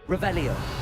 Revelio.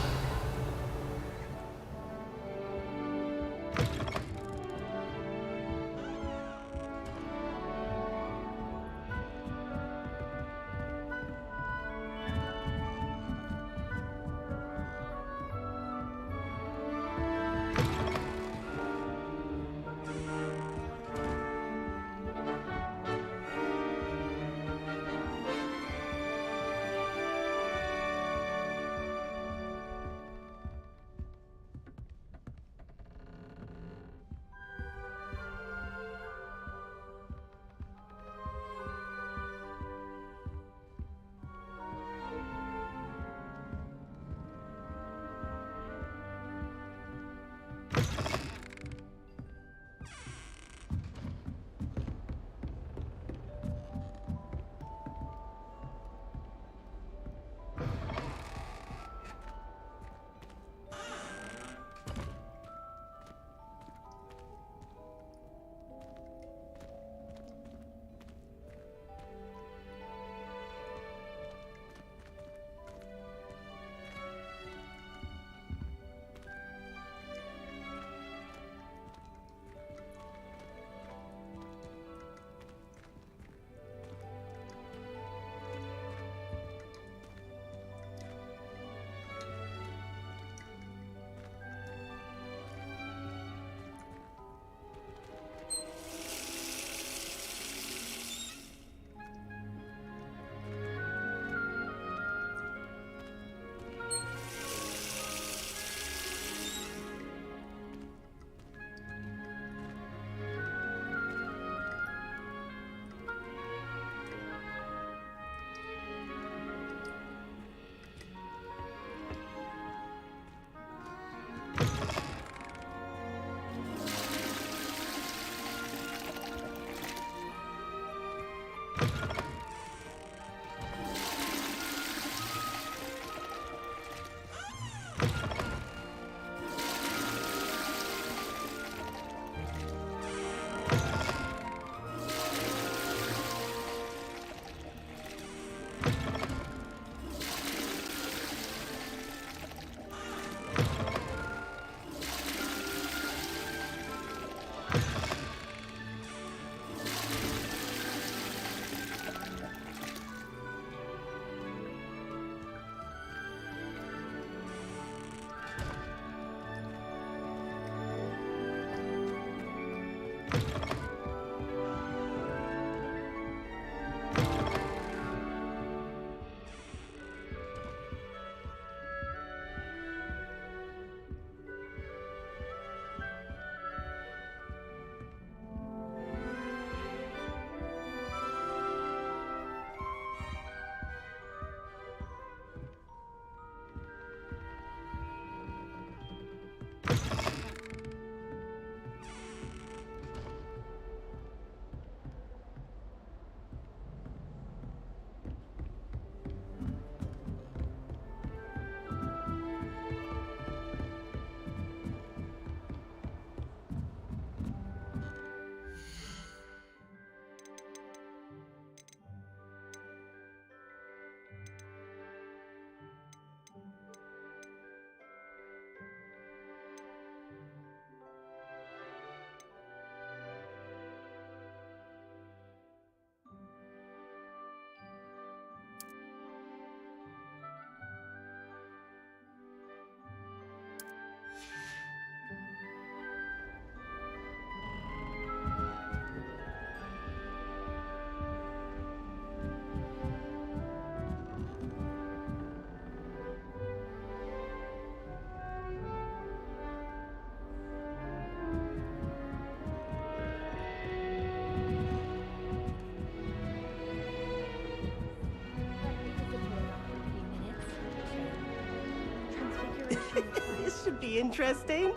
be interesting. I once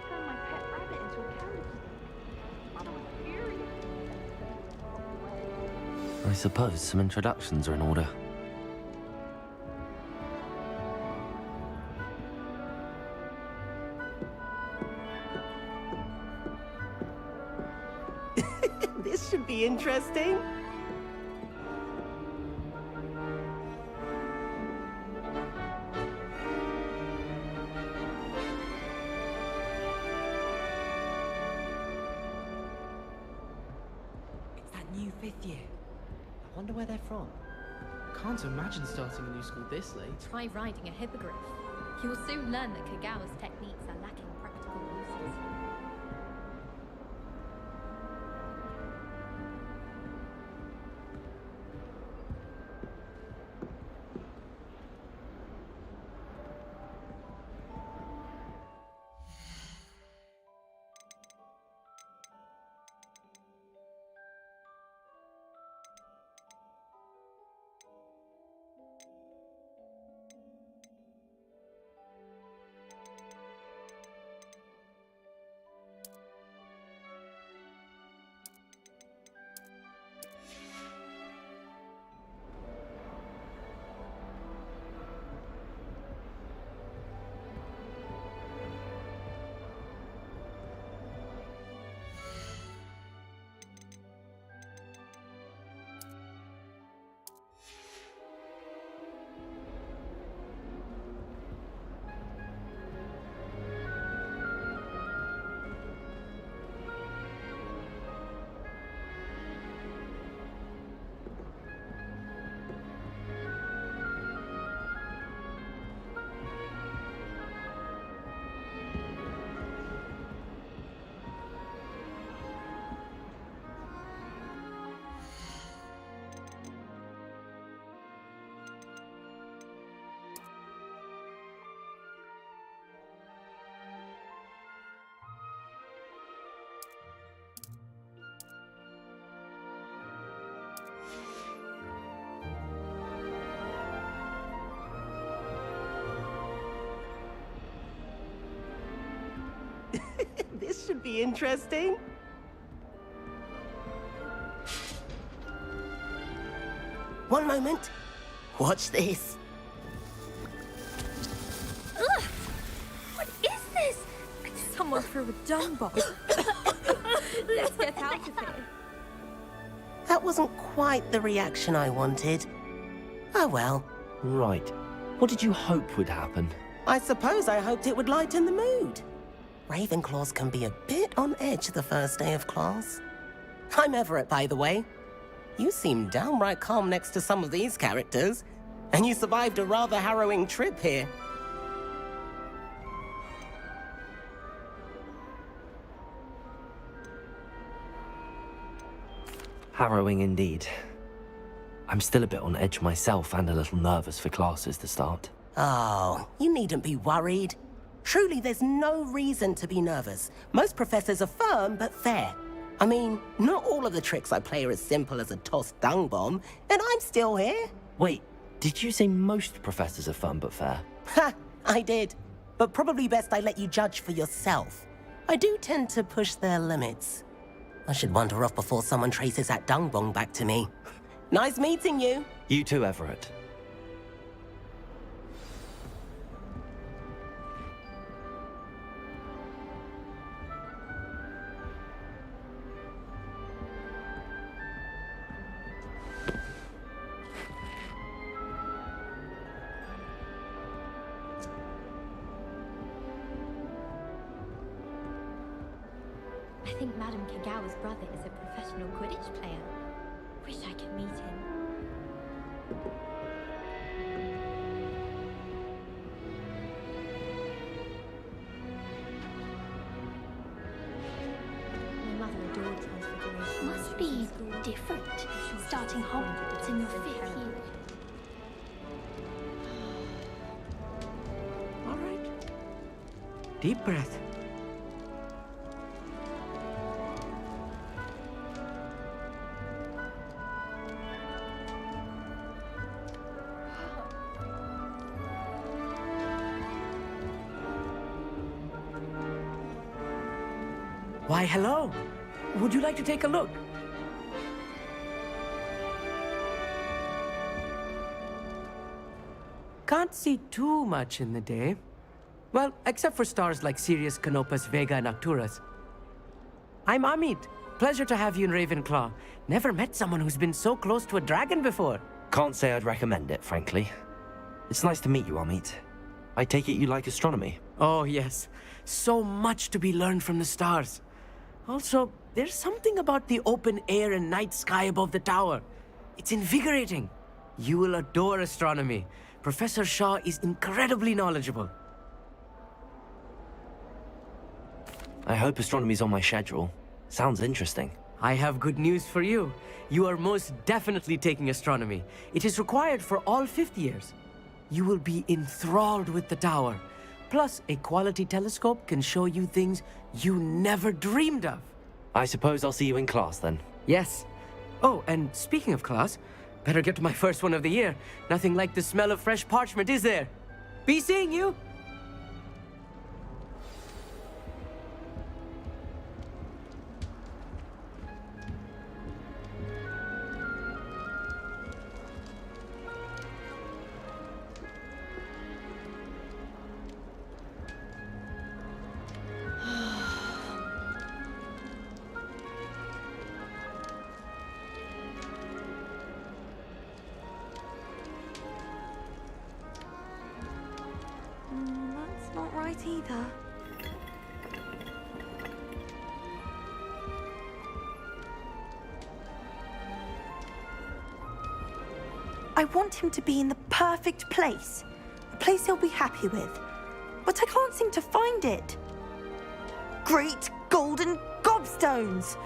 turned my pet rabbit into a candlestick. Mother was furious. I suppose some introductions are in order. This should be interesting. It's that new 5th year. I wonder where they're from. Can't imagine starting a new school this late. Try riding a hippogriff. You'll soon learn that Kagawa's techniques are lacking practical uses. This should be interesting. One moment. Watch this. Ugh! What is this? Someone threw a dung bomb. Let's get out of here. That wasn't quite the reaction I wanted. Oh well. Right. What did you hope would happen? I suppose I hoped it would lighten the mood. Ravenclaws can be a bit on edge the first day of class. I'm Everett, by the way. You seem downright calm next to some of these characters, and you survived a rather harrowing trip here. Harrowing indeed. I'm still a bit on edge myself and a little nervous for classes to start. Oh, you needn't be worried. Truly, there's no reason to be nervous. Most professors are firm but fair. I mean, not all of the tricks I play are as simple as a tossed dung bomb, and I'm still here. Wait, did you say most professors are fun but fair? Ha! I did. But probably best I let you judge for yourself. I do tend to push their limits. I should wander off before someone traces that dung bomb back to me. Nice meeting you. You too, Everett. I think Madam Kagawa's brother is a professional Quidditch player. Wish I could meet him. My mother adored Transfiguration. Must be different, starting Hogwarts in your 5th year. All right. Deep breath. Why, hello. Would you like to take a look? Can't see too much in the day. Well, except for stars like Sirius, Canopus, Vega, and Arcturus. I'm Amit. Pleasure to have you in Ravenclaw. Never met someone who's been so close to a dragon before. Can't say I'd recommend it, frankly. It's nice to meet you, Amit. I take it you like astronomy? Oh, yes. So much to be learned from the stars. Also, there's something about the open air and night sky above the tower. It's invigorating. You will adore astronomy. Professor Shaw is incredibly knowledgeable. I hope astronomy's on my schedule. Sounds interesting. I have good news for you. You are most definitely taking astronomy. It is required for all 5th years. You will be enthralled with the tower. Plus, a quality telescope can show you things you never dreamed of. I suppose I'll see you in class then. Yes. Oh, and speaking of class, better get to my first one of the year. Nothing like the smell of fresh parchment, is there? Be seeing you! That's not right either. I want him to be in the perfect place. A place he'll be happy with. But I can't seem to find it. Great golden gobstones!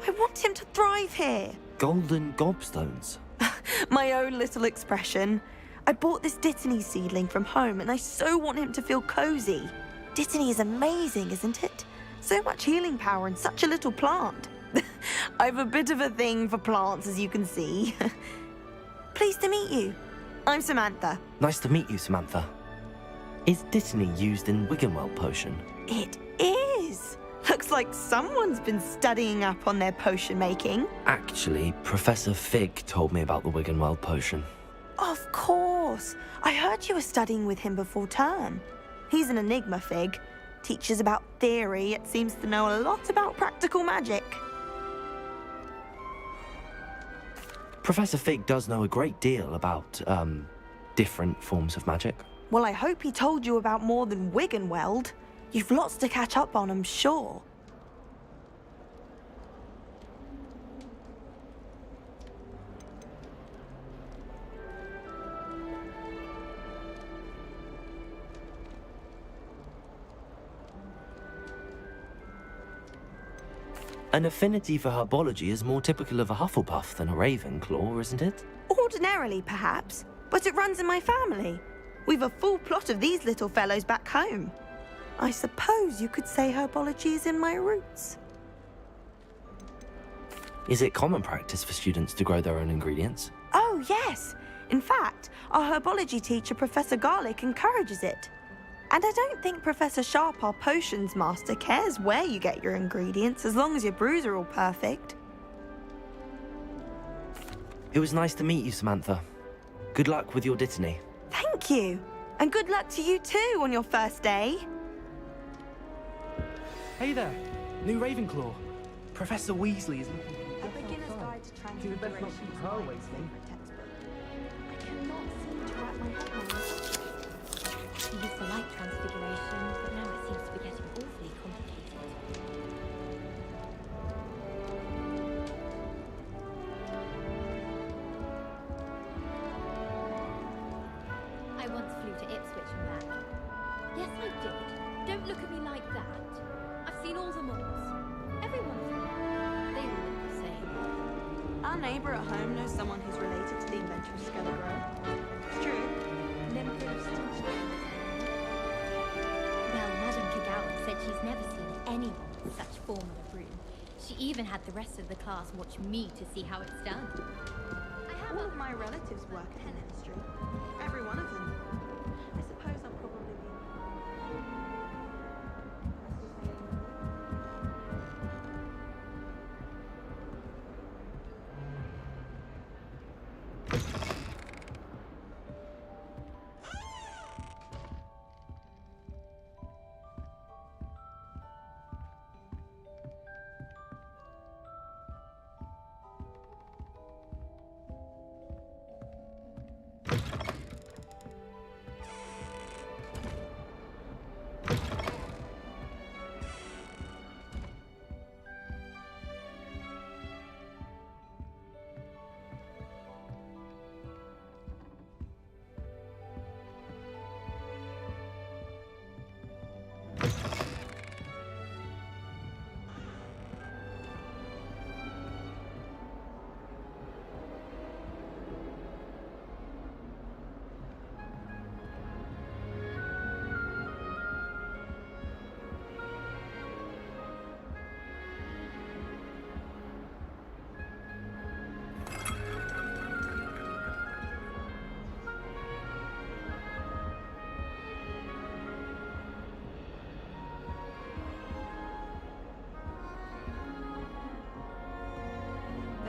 I want him to thrive here. Golden gobstones? My own little expression. I bought this Dittany seedling from home and I so want him to feel cozy. Dittany is amazing, isn't it? So much healing power in such a little plant. I've a bit of a thing for plants, as you can see. Pleased to meet you. I'm Samantha. Nice to meet you, Samantha. Is Dittany used in Wiggenweld potion? It is. Looks like someone's been studying up on their potion making. Actually, Professor Fig told me about the Wiggenweld potion. Of course. I heard you were studying with him before term. He's an enigma, Fig. Teaches about theory, yet seems to know a lot about practical magic. Professor Fig does know a great deal about, different forms of magic. Well, I hope he told you about more than Wiggenweld. You've lots to catch up on, I'm sure. An affinity for herbology is more typical of a Hufflepuff than a Ravenclaw, isn't it? Ordinarily, perhaps, but it runs in my family. We've a full plot of these little fellows back home. I suppose you could say herbology is in my roots. Is it common practice for students to grow their own ingredients? Oh, yes. In fact, our herbology teacher, Professor Garlick, encourages it. And I don't think Professor Sharp, our potions master, cares where you get your ingredients, as long as your brews are all perfect. It was nice to meet you, Samantha. Good luck with your Dittany. Thank you. And good luck to you too on your first day. Hey there, new Ravenclaw. Professor Weasley is looking for A beginner's guide to See, that's not transfiguration is her my way, favourite textbook. I cannot seem to wrap my head around it. He used to like transfiguration, but now it seems to be getting awfully complicated. I once flew to Ipswich and back. Yes, I did. Don't look at me like that. I've seen all the malls. Every one of them. They all look the same. Our neighbour at home knows someone who's related to the inventor of Skelegrow. It's true. Well, Madame Kagawa said she's never seen anyone with such form of a broom. She even had the rest of the class watch me to see how it's done. I have All of my relatives work in the ministry. Every one of them. I suppose I'll probably be...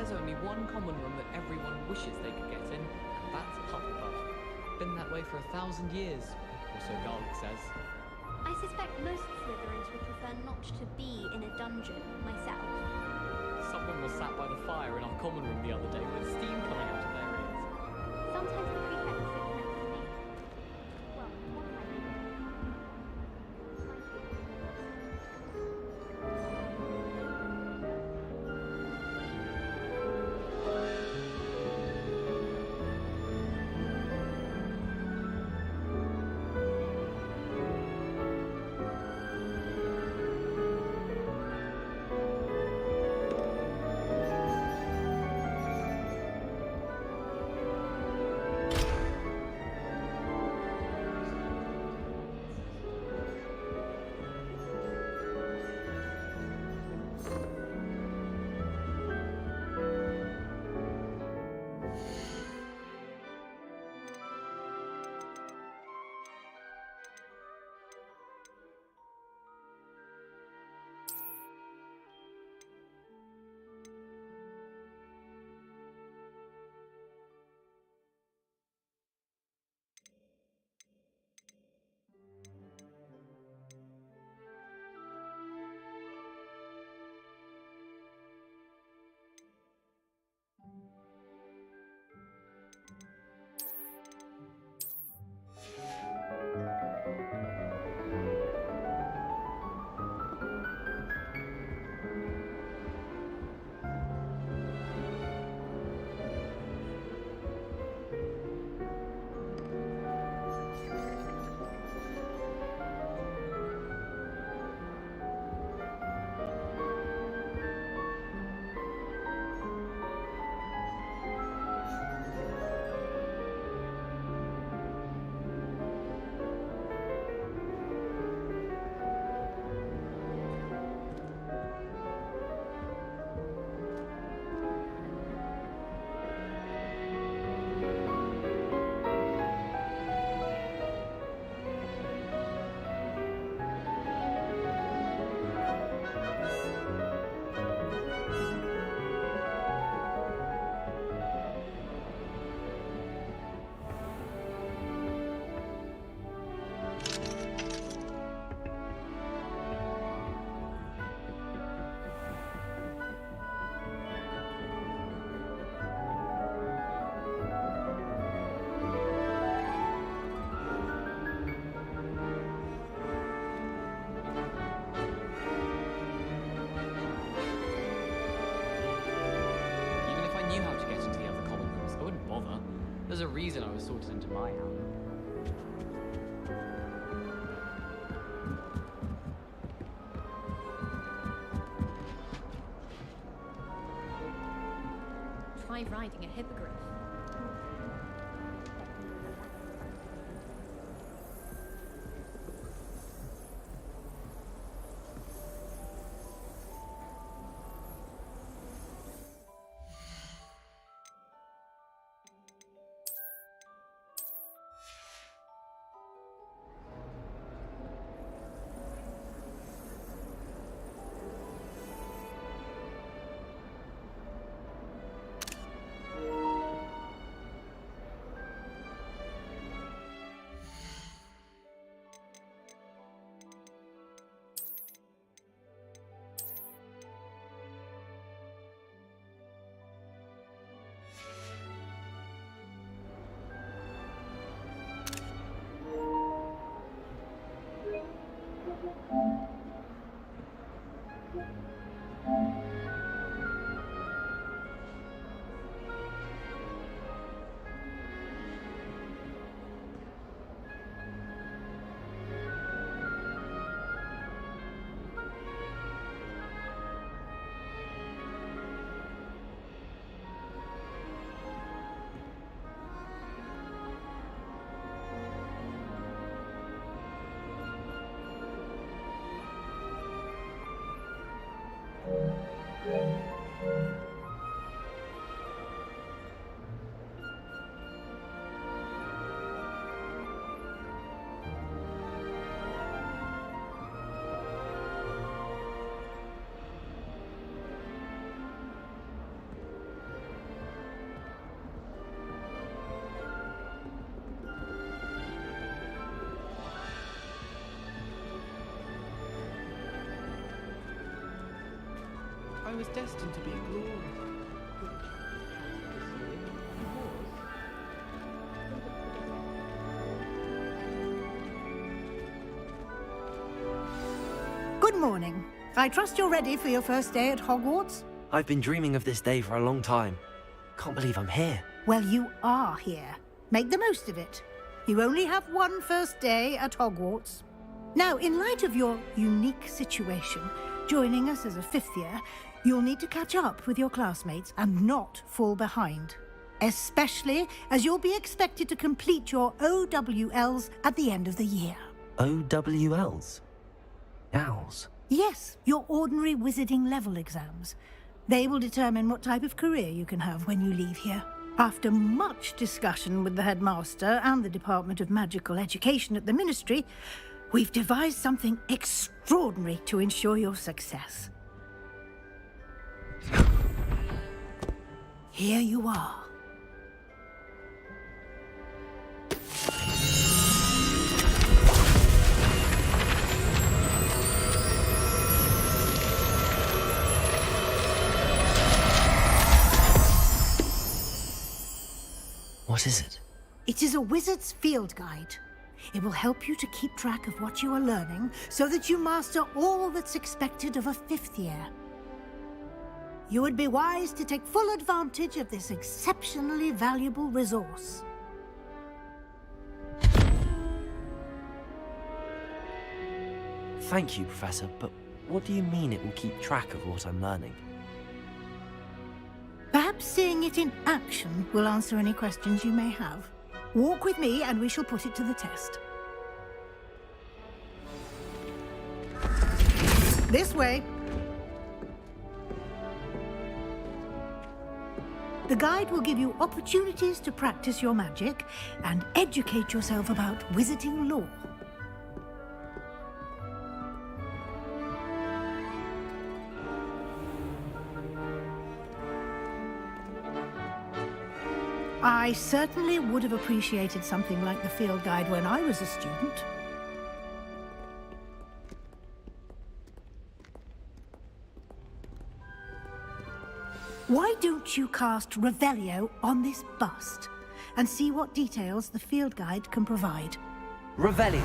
There's only one common room that everyone wishes they could get in, and that's Hufflepuff. Been that way for 1,000 years, or so Garlic says. I suspect most Slytherins would prefer not to be in a dungeon myself. Someone was sat by the fire in our common room the other day with steam coming out of their ears. Sometimes the prefect sits next to me. Well, one time he did. Thank you. There's a reason I was sorted into my house. Try riding a hippogriff. I was destined to be a glory. Good morning. I trust you're ready for your first day at Hogwarts? I've been dreaming of this day for a long time. Can't believe I'm here. Well, you are here. Make the most of it. You only have one first day at Hogwarts. Now, in light of your unique situation, joining us as a fifth year, you'll need to catch up with your classmates and not fall behind. Especially as you'll be expected to complete your OWLs at the end of the year. OWLs? Owls? Yes, your ordinary wizarding level exams. They will determine what type of career you can have when you leave here. After much discussion with the headmaster and the Department of Magical Education at the Ministry, we've devised something extraordinary to ensure your success. Here you are. What is it? It is a wizard's field guide. It will help you to keep track of what you are learning so that you master all that's expected of a fifth year. You would be wise to take full advantage of this exceptionally valuable resource. Thank you, Professor, but what do you mean it will keep track of what I'm learning? Perhaps seeing it in action will answer any questions you may have. Walk with me and we shall put it to the test. This way. The guide will give you opportunities to practice your magic and educate yourself about wizarding lore. I certainly would have appreciated something like the field guide when I was a student. Why don't you cast Revelio on this bust and see what details the field guide can provide? Revelio!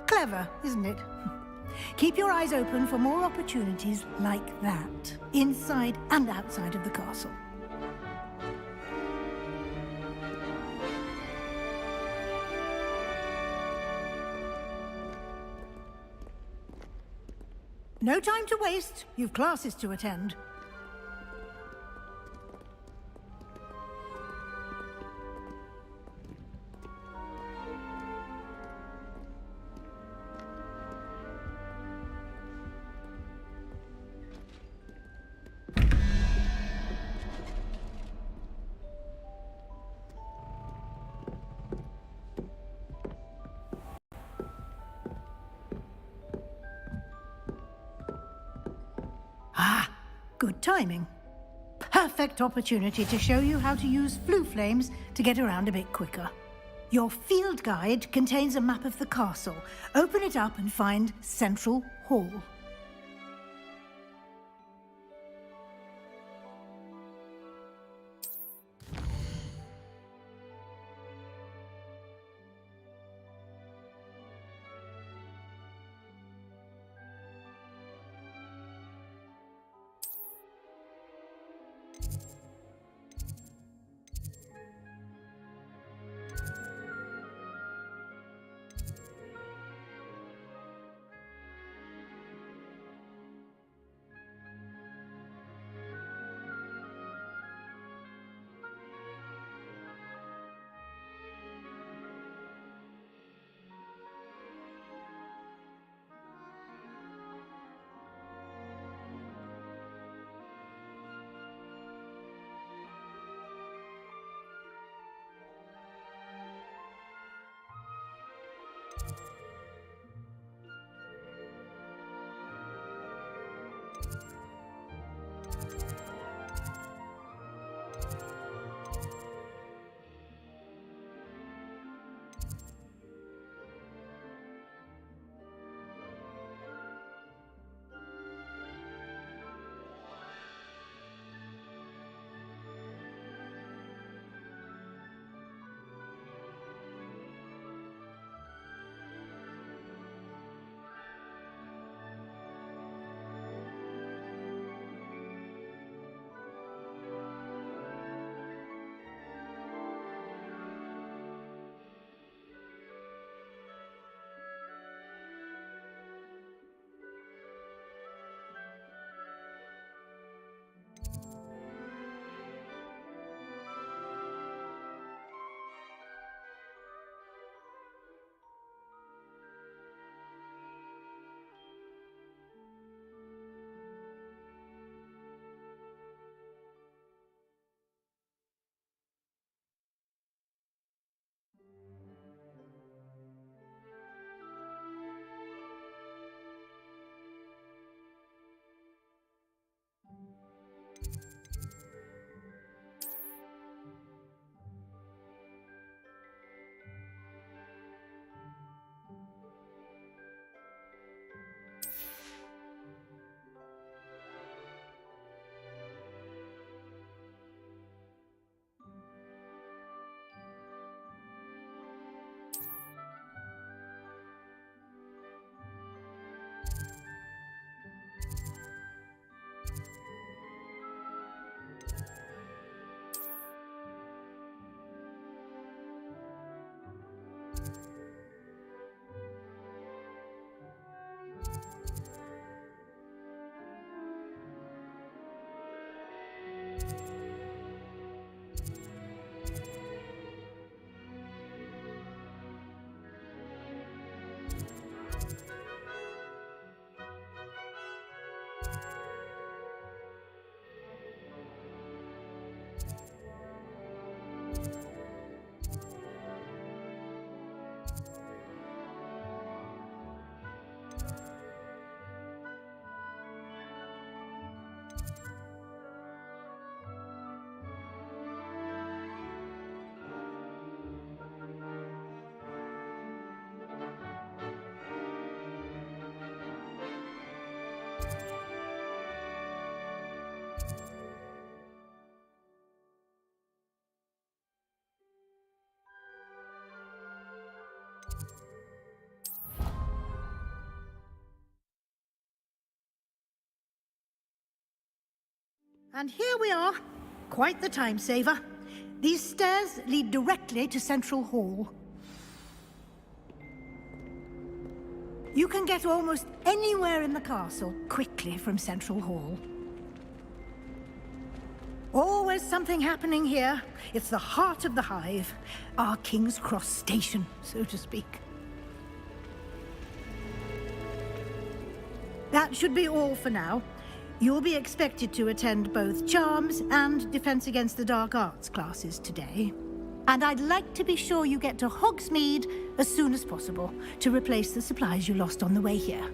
Clever, isn't it? Keep your eyes open for more opportunities like that, inside and outside of the castle. No time to waste. You've classes to attend. Good timing. Perfect opportunity to show you how to use flue flames to get around a bit quicker. Your field guide contains a map of the castle. Open it up and find Central Hall. And here we are. Quite the time saver. These stairs lead directly to Central Hall. You can get almost anywhere in the castle quickly from Central Hall. Always something happening here. It's the heart of the hive. Our King's Cross station, so to speak. That should be all for now. You'll be expected to attend both Charms and Defense Against the Dark Arts classes today. And I'd like to be sure you get to Hogsmeade as soon as possible to replace the supplies you lost on the way here.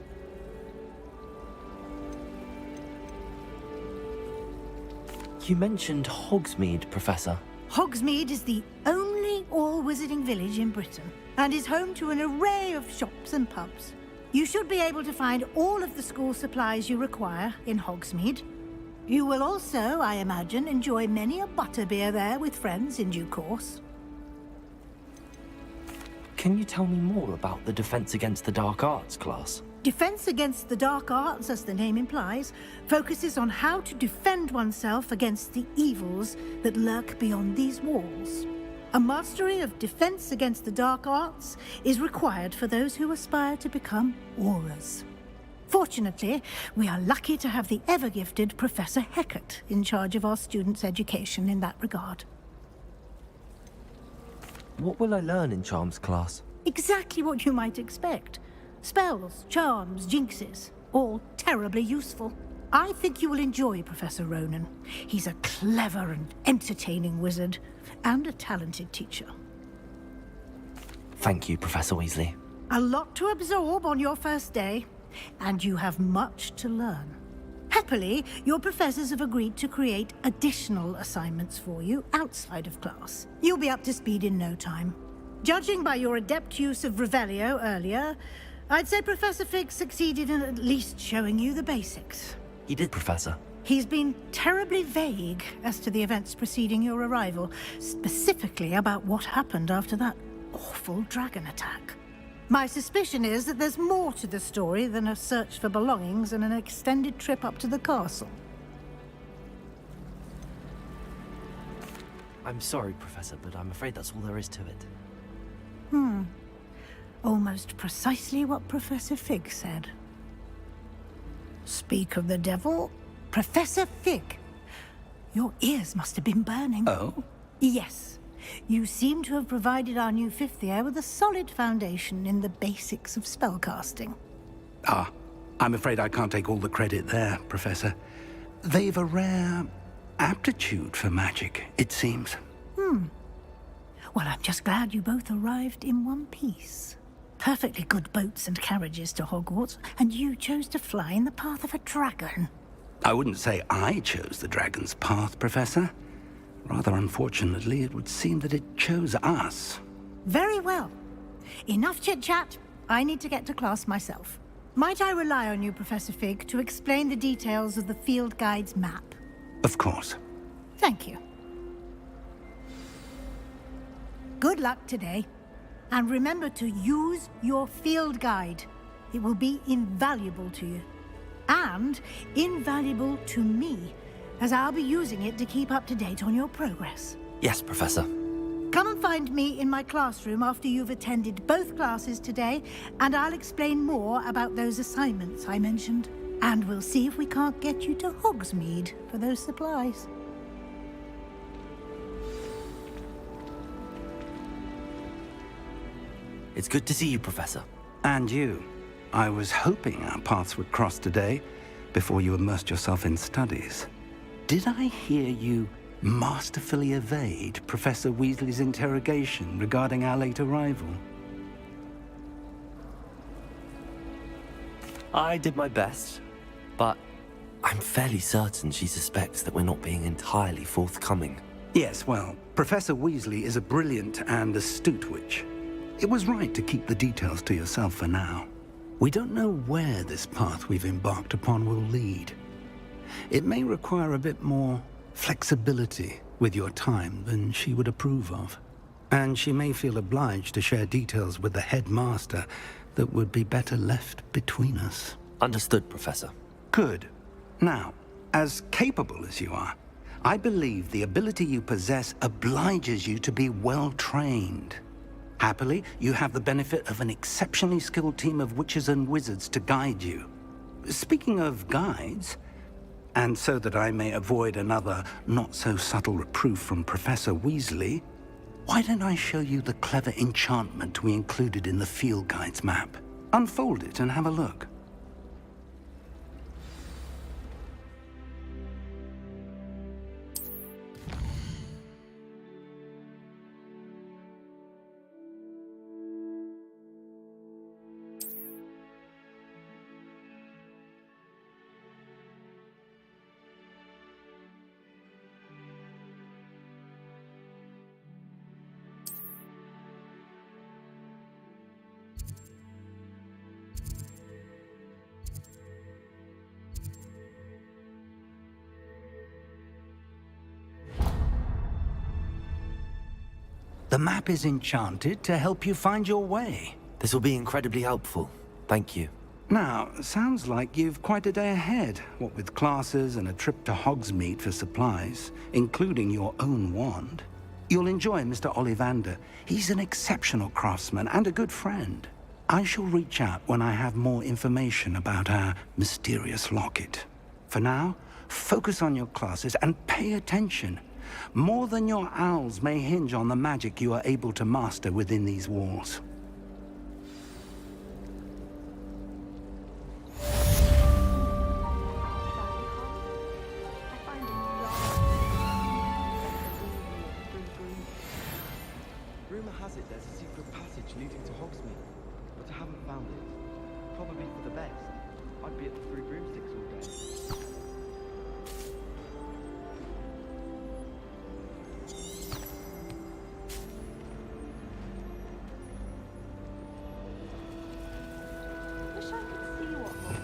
You mentioned Hogsmeade, Professor. Hogsmeade is the only all-wizarding village in Britain and is home to an array of shops and pubs. You should be able to find all of the school supplies you require in Hogsmeade. You will also, I imagine, enjoy many a butterbeer there with friends in due course. Can you tell me more about the Defense Against the Dark Arts class? Defense Against the Dark Arts, as the name implies, focuses on how to defend oneself against the evils that lurk beyond these walls. A mastery of Defense Against the Dark Arts is required for those who aspire to become Aurors. Fortunately, we are lucky to have the ever-gifted Professor Hecat in charge of our students' education in that regard. What will I learn in Charms class? Exactly what you might expect. Spells, charms, jinxes, all terribly useful. I think you will enjoy Professor Ronan. He's a clever and entertaining wizard, and a talented teacher. Thank you, Professor Weasley. A lot to absorb on your first day, and you have much to learn. Happily, your professors have agreed to create additional assignments for you outside of class. You'll be up to speed in no time. Judging by your adept use of Revelio earlier, I'd say Professor Fig succeeded in at least showing you the basics. He did, Professor. He's been terribly vague as to the events preceding your arrival, specifically about what happened after that awful dragon attack. My suspicion is that there's more to the story than a search for belongings and an extended trip up to the castle. I'm sorry, Professor, but I'm afraid that's all there is to it. Almost precisely what Professor Fig said. Speak of the devil, Professor Fig. Your ears must have been burning. Oh? Yes. You seem to have provided our new fifth year with a solid foundation in the basics of spellcasting. Ah, I'm afraid I can't take all the credit there, Professor. They've a rare aptitude for magic, it seems. Well, I'm just glad you both arrived in one piece. Perfectly good boats and carriages to Hogwarts, and you chose to fly in the path of a dragon. I wouldn't say I chose the dragon's path, Professor. Rather unfortunately, it would seem that it chose us. Very well. Enough chit-chat. I need to get to class myself. Might I rely on you, Professor Fig, to explain the details of the field guide's map? Of course. Thank you. Good luck today. And remember to use your field guide. It will be invaluable to you. And invaluable to me, as I'll be using it to keep up to date on your progress. Yes, Professor. Come and find me in my classroom after you've attended both classes today, and I'll explain more about those assignments I mentioned. And we'll see if we can't get you to Hogsmeade for those supplies. It's good to see you, Professor. And you. I was hoping our paths would cross today, before you immersed yourself in studies. Did I hear you masterfully evade Professor Weasley's interrogation regarding our late arrival? I did my best, but I'm fairly certain she suspects that we're not being entirely forthcoming. Yes, well, Professor Weasley is a brilliant and astute witch. It was right to keep the details to yourself for now. We don't know where this path we've embarked upon will lead. It may require a bit more flexibility with your time than she would approve of. And she may feel obliged to share details with the headmaster that would be better left between us. Understood, Professor. Good. Now, as capable as you are, I believe the ability you possess obliges you to be well-trained. Happily, you have the benefit of an exceptionally skilled team of witches and wizards to guide you. Speaking of guides, and so that I may avoid another not-so-subtle reproof from Professor Weasley, why don't I show you the clever enchantment we included in the field guide's map? Unfold it and have a look. The map is enchanted to help you find your way. This will be incredibly helpful. Thank you. Now, sounds like you've quite a day ahead, what with classes and a trip to Hogsmeade for supplies, including your own wand. You'll enjoy Mr. Ollivander. He's an exceptional craftsman and a good friend. I shall reach out when I have more information about our mysterious locket. For now, focus on your classes and pay attention. More than your owls may hinge on the magic you are able to master within these walls. Rumor has it there's a secret passage leading to Hogsmeade, but I haven't found it. Probably for the best. I'd be at the Three Broomsticks all day. Wish I could see what more.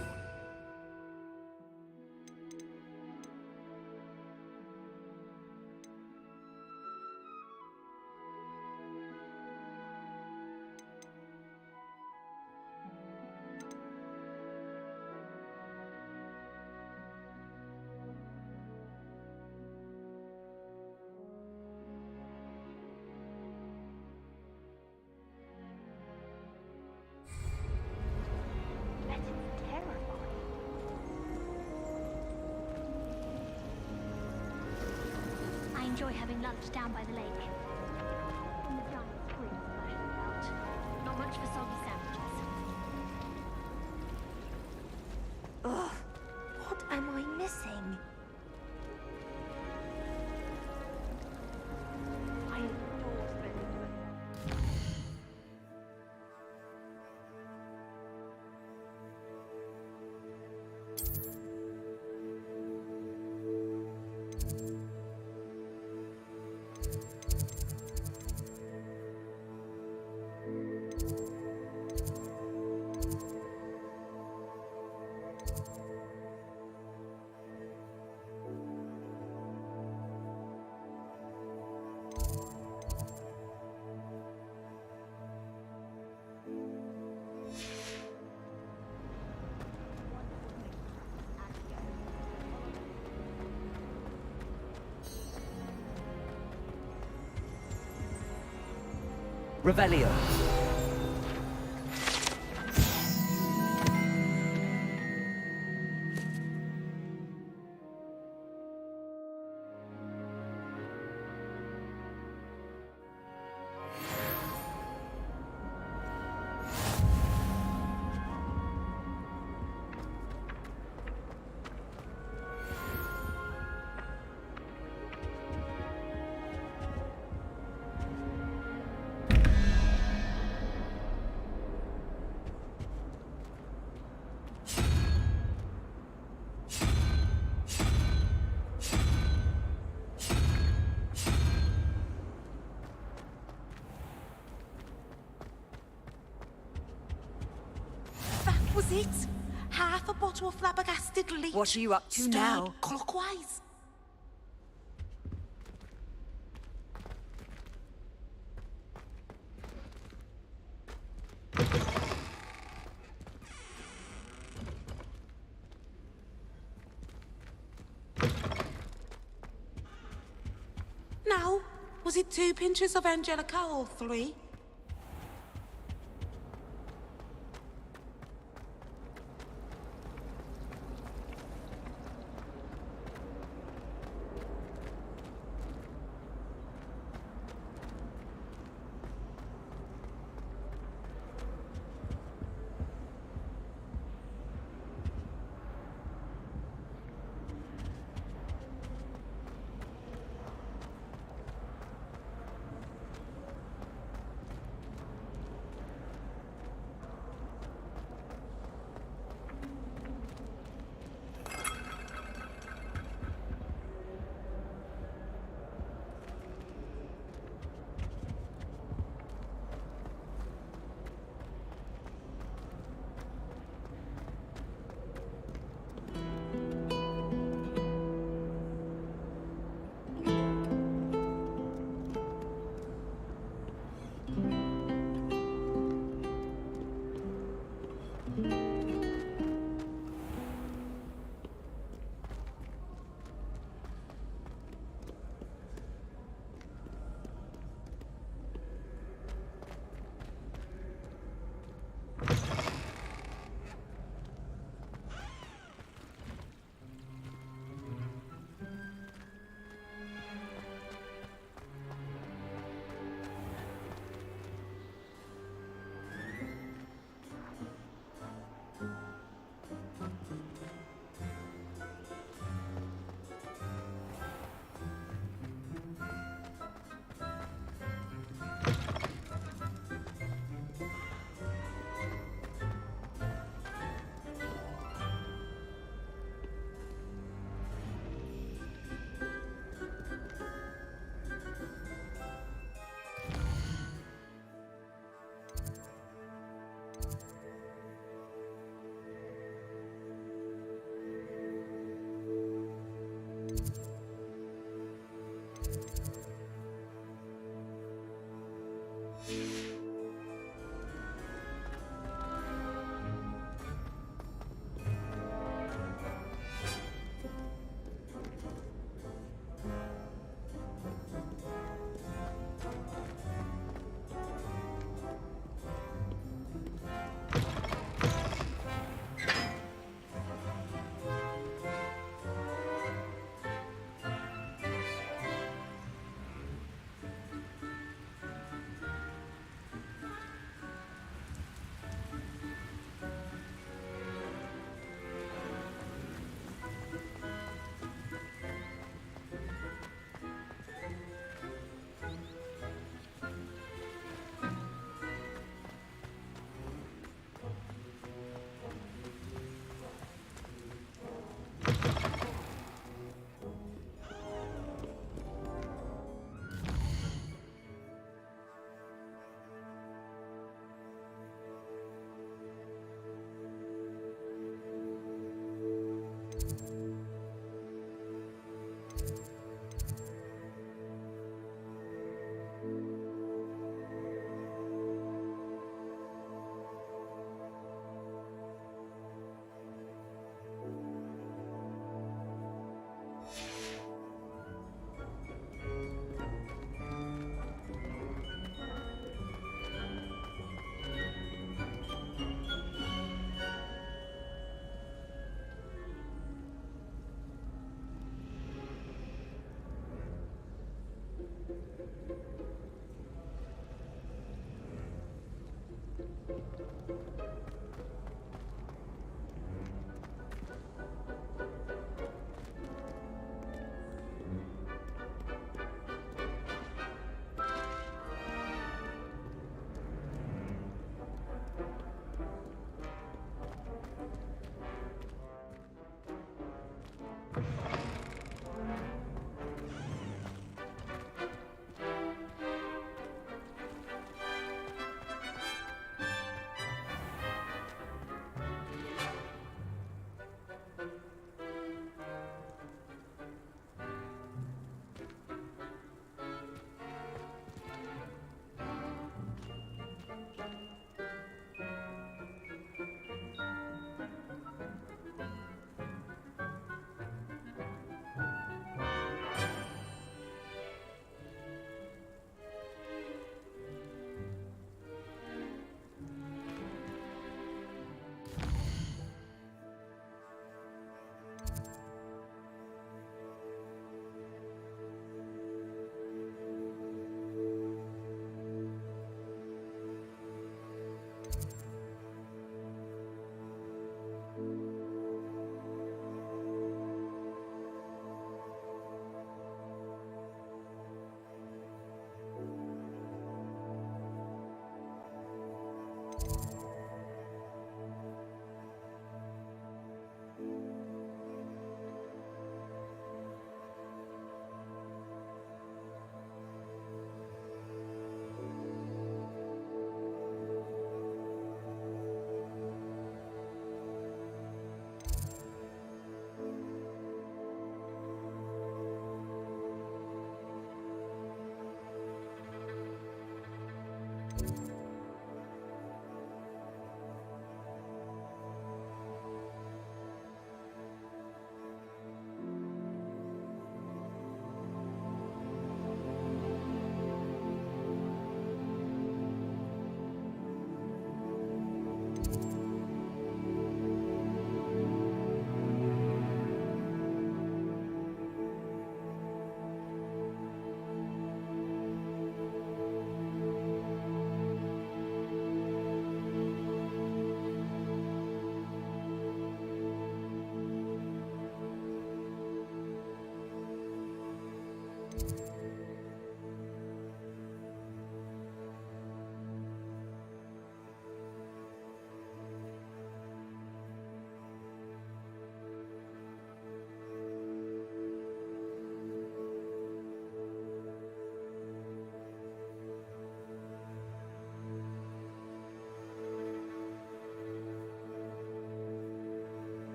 Bet it's terrifying. I enjoy having lunch down by the lake. When the giant scream splashes about. Not much for soggy sandwiches. Ugh, what am I missing? I adore spending time. Revelio. That was it. Half a bottle of flabbergasted leech. What are you up to stirred now? clockwise. Now, was it 2 pinches of Angelica or 3?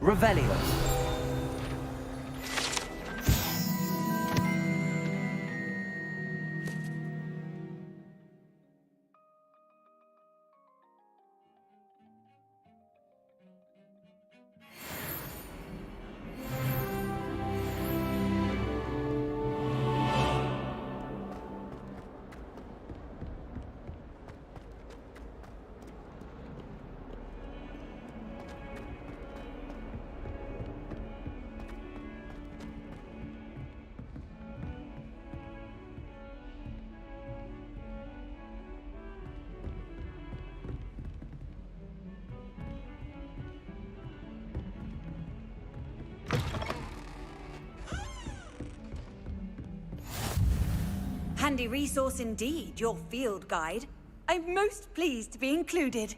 Revelio. Handy resource indeed, your field guide. I'm most pleased to be included.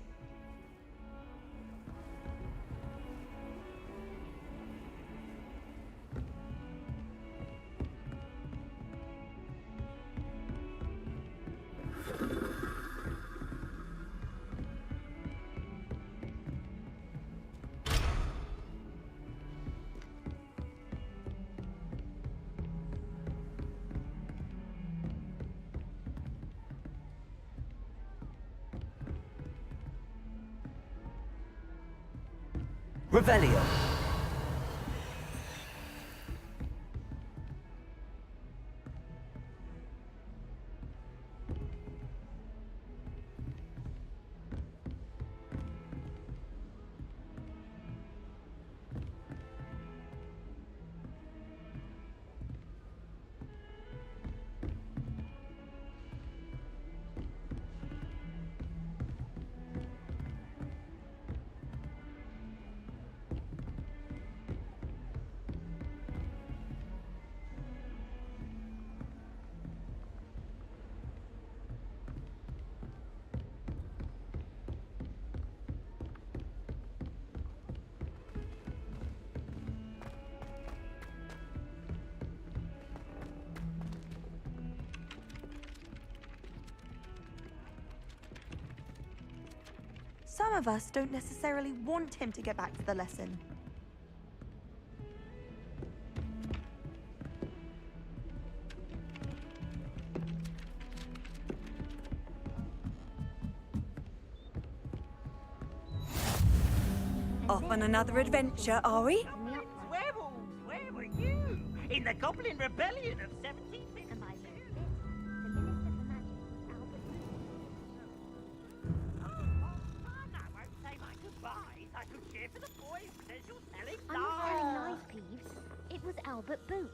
Revelio. Some of us don't necessarily want him to get back to the lesson. Off on another adventure, are we? Werewolves, where were you? In the Goblin Rebellion of 1752. I'm not telling lies, Peeves. It was Albert Boot.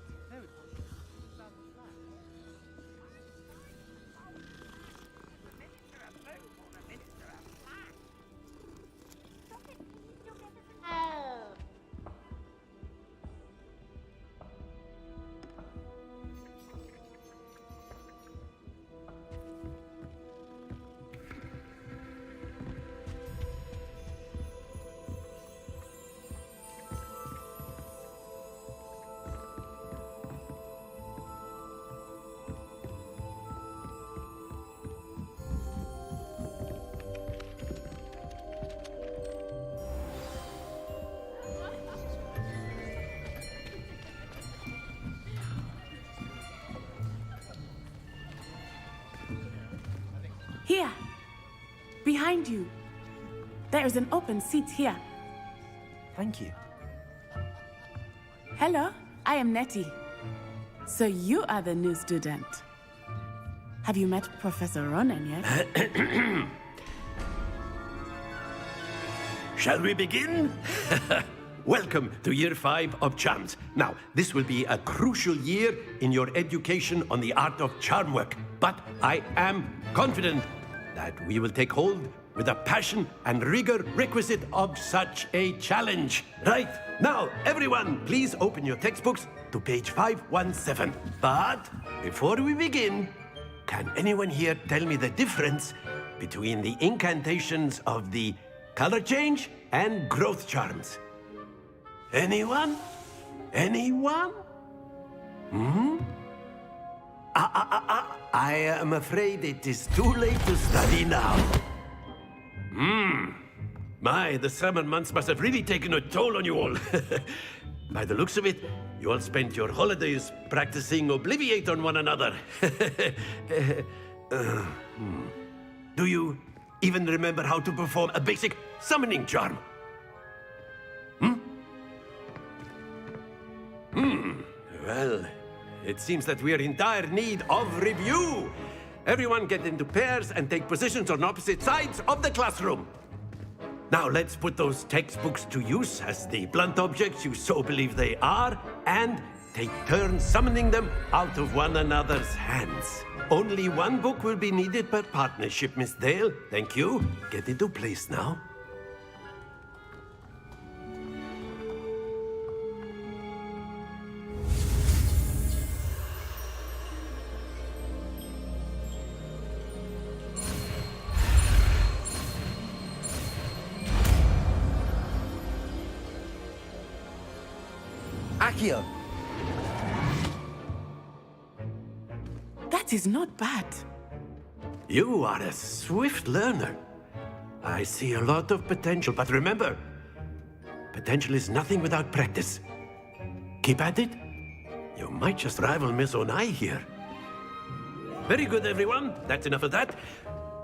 Here, behind you. There is an open seat here. Thank you. Hello, I am Nettie. So you are the new student. Have you met Professor Ronan yet? Shall we begin? Welcome to Year 5 of Charms. Now, this will be a crucial year in your education on the art of charm work. But I am confident that we will take hold with the passion and rigor requisite of such a challenge. Right, now, everyone, please open your textbooks to page 517. But before we begin, can anyone here tell me the difference between the incantations of the color change and growth charms? Anyone? Anyone? I am afraid it is too late to study now. My, the summer months must have really taken a toll on you all. By the looks of it, you all spent your holidays practicing Obliviate on one another. Do you even remember how to perform a basic summoning charm? Well, it seems that we are in dire need of review. Everyone get into pairs and take positions on opposite sides of the classroom. Now let's put those textbooks to use as the blunt objects you so believe they are, and take turns summoning them out of one another's hands. Only one book will be needed per partnership, Miss Dale. Thank you. Get into place now. Accio! That is not bad. You are a swift learner. I see a lot of potential, but remember, potential is nothing without practice. Keep at it. You might just rival Miss Onai here. Very good, everyone. That's enough of that.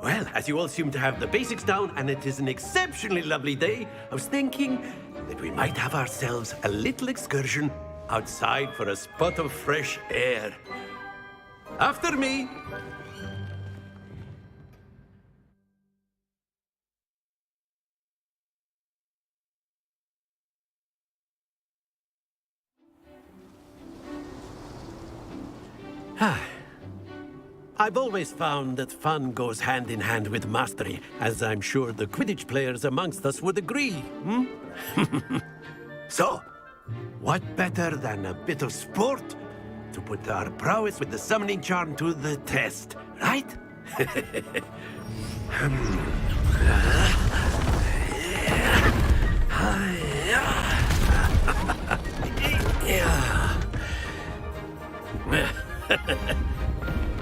Well, as you all seem to have the basics down, and it is an exceptionally lovely day, I was thinking that we might have ourselves a little excursion outside for a spot of fresh air. After me. I've always found that fun goes hand in hand with mastery, as I'm sure the Quidditch players amongst us would agree. So, what better than a bit of sport to put our prowess with the summoning charm to the test, right?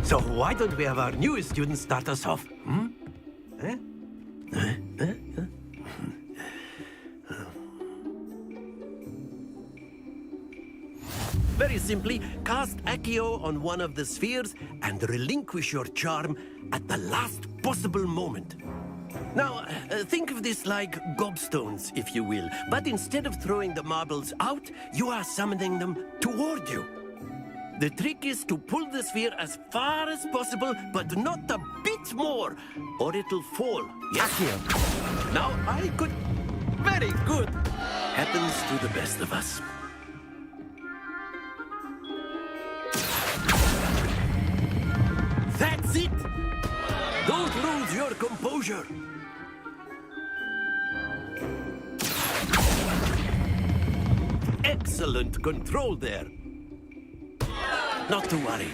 So why don't we have our newest student start us off? Very simply, cast Accio on one of the spheres and relinquish your charm at the last possible moment. Now, think of this like gobstones, if you will, but instead of throwing the marbles out, you are summoning them toward you. The trick is to pull the sphere as far as possible, but not a bit more, or it'll fall. Yes? Accio. Now I could... Very good. Happens to the best of us. That's it! Don't lose your composure. Excellent control there. Not to worry.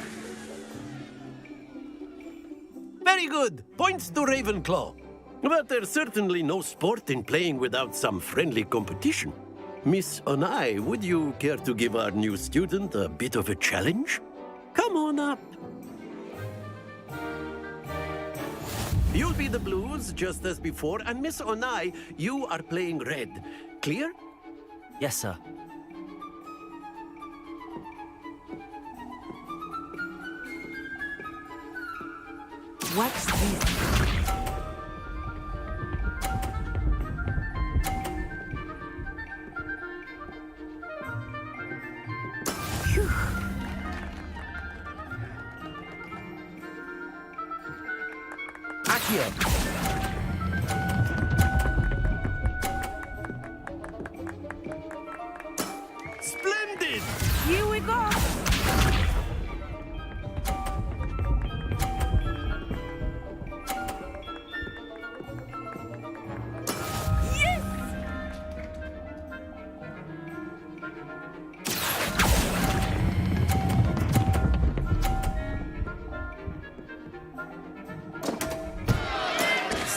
Very good. Points to Ravenclaw. But there's certainly no sport in playing without some friendly competition. Miss Onai, would you care to give our new student a bit of a challenge? Come on up. You'll be the blues, just as before, and Miss Onai, you are playing red. Clear? Yes, sir. What's this? Phew. Accio! Splendid! Here we go!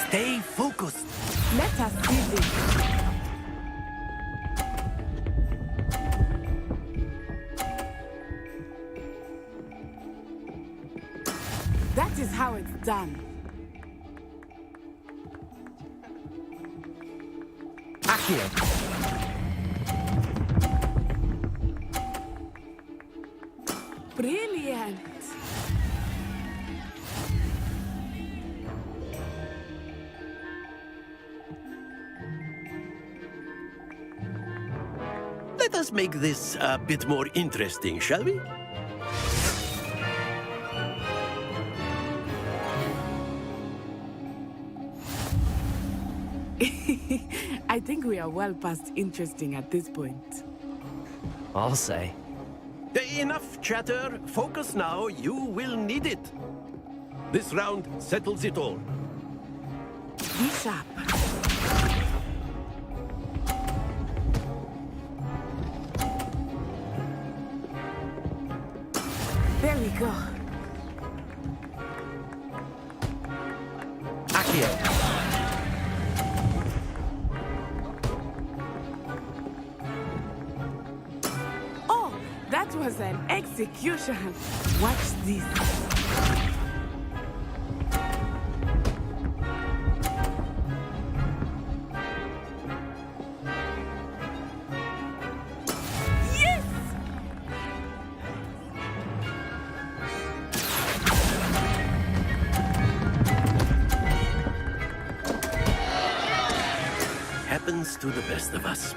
Stay focused. Let us see this. That is how it's done. Accio. Brilliant! Let us make this a bit more interesting, shall we? I think we are well past interesting at this point. I'll say. Enough chatter. Focus now. You will need it. This round settles it all. Be sharp. There we go. Accio. Oh, that was an execution. Watch this. Yes! Happens to the best of us.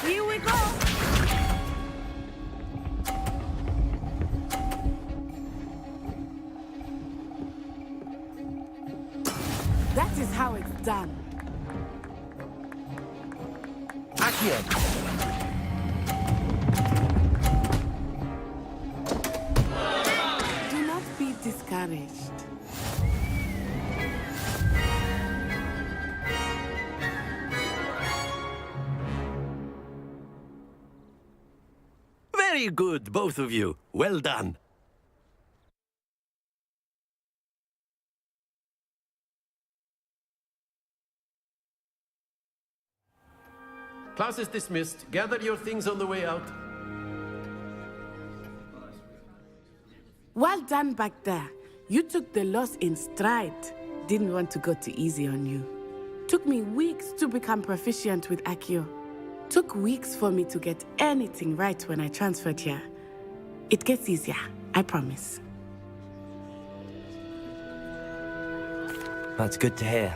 Here we go. That is how it's done. Accio. Do not be discouraged. Very good, both of you. Well done. Class is dismissed. Gather your things on the way out. Well done back there. You took the loss in stride. Didn't want to go too easy on you. Took me weeks to become proficient with Accio. Took weeks for me to get anything right when I transferred here. It gets easier, I promise. That's good to hear.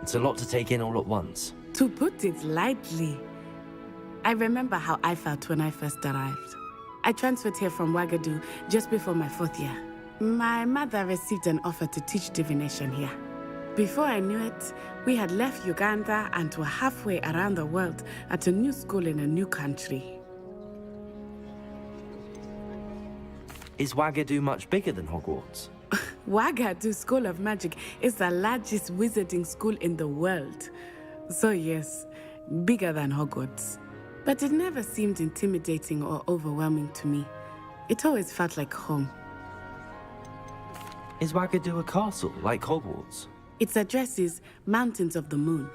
It's a lot to take in all at once. To put it lightly, I remember how I felt when I first arrived. I transferred here from Wagadu just before my 4th year. My mother received an offer to teach divination here. Before I knew it, we had left Uganda and were halfway around the world at a new school in a new country. Is Wagadu much bigger than Hogwarts? Wagadu School of Magic is the largest wizarding school in the world. So yes, bigger than Hogwarts. But it never seemed intimidating or overwhelming to me. It always felt like home. Is Wagadu a castle, like Hogwarts? Its address is Mountains of the Moon.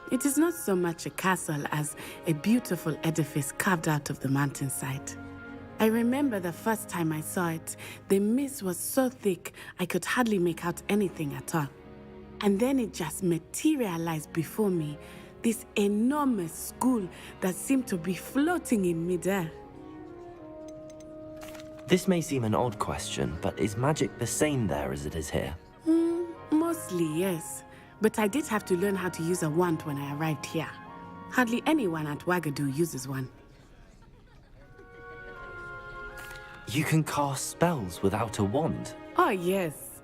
It is not so much a castle as a beautiful edifice carved out of the mountainside. I remember the first time I saw it, the mist was so thick I could hardly make out anything at all. And then it just materialized before me, this enormous school that seemed to be floating in midair. This may seem an odd question, but is magic the same there as it is here? Mostly, yes. But I did have to learn how to use a wand when I arrived here. Hardly anyone at Wagadu uses one. You can cast spells without a wand? Oh, yes.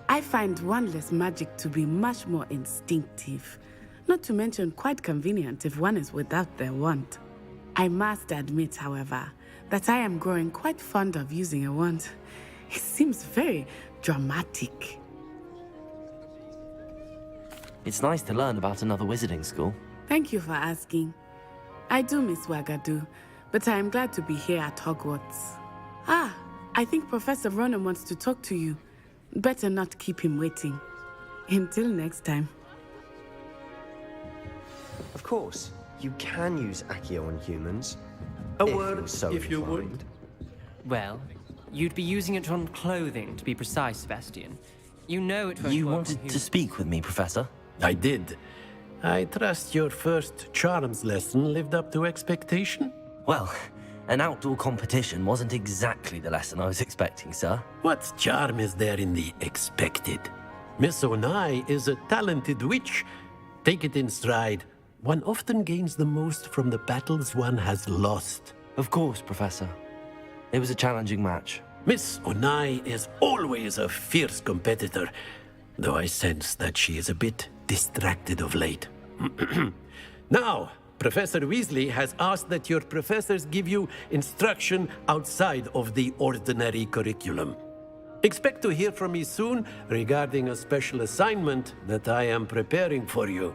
I find wandless magic to be much more instinctive. Not to mention quite convenient if one is without their wand. I must admit, however, that I am growing quite fond of using a wand. It seems very dramatic. It's nice to learn about another wizarding school. Thank you for asking. I do miss Wagadu, but I am glad to be here at Hogwarts. Ah, I think Professor Ronan wants to talk to you. Better not keep him waiting. Until next time. Of course, you can use Accio on humans. A if word, you're so if you inclined. Well, you'd be using it on clothing, to be precise, Sebastian. You know it won't You work on wanted to humans. speak with me, Professor? I did. I trust your first charms lesson lived up to expectation? Well, an outdoor competition wasn't exactly the lesson I was expecting, sir. What charm is there in the expected? Miss Onai is a talented witch. Take it in stride. One often gains the most from the battles one has lost. Of course, Professor. It was a challenging match. Miss Onai is always a fierce competitor, though I sense that she is a bit distracted of late. Now, Professor Weasley has asked that your professors give you instruction outside of the ordinary curriculum. Expect to hear from me soon regarding a special assignment that I am preparing for you.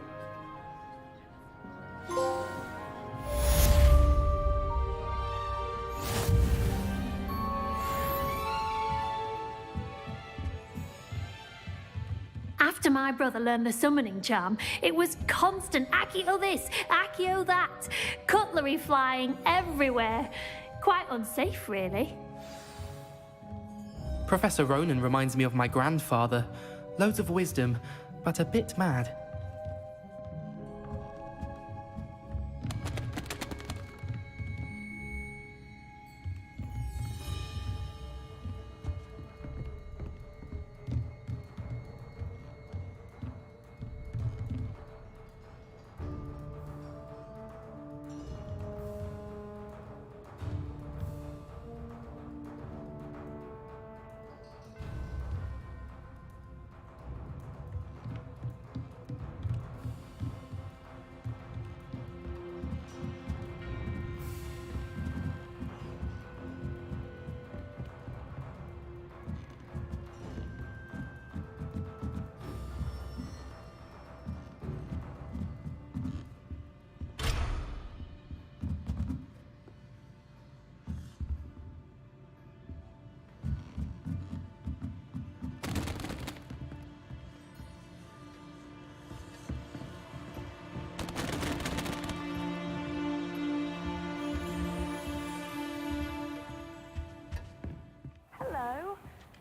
After my brother learned the summoning charm, it was constant Accio this, Accio that, cutlery flying everywhere. Quite unsafe, really. Professor Ronan reminds me of my grandfather. Loads of wisdom, but a bit mad.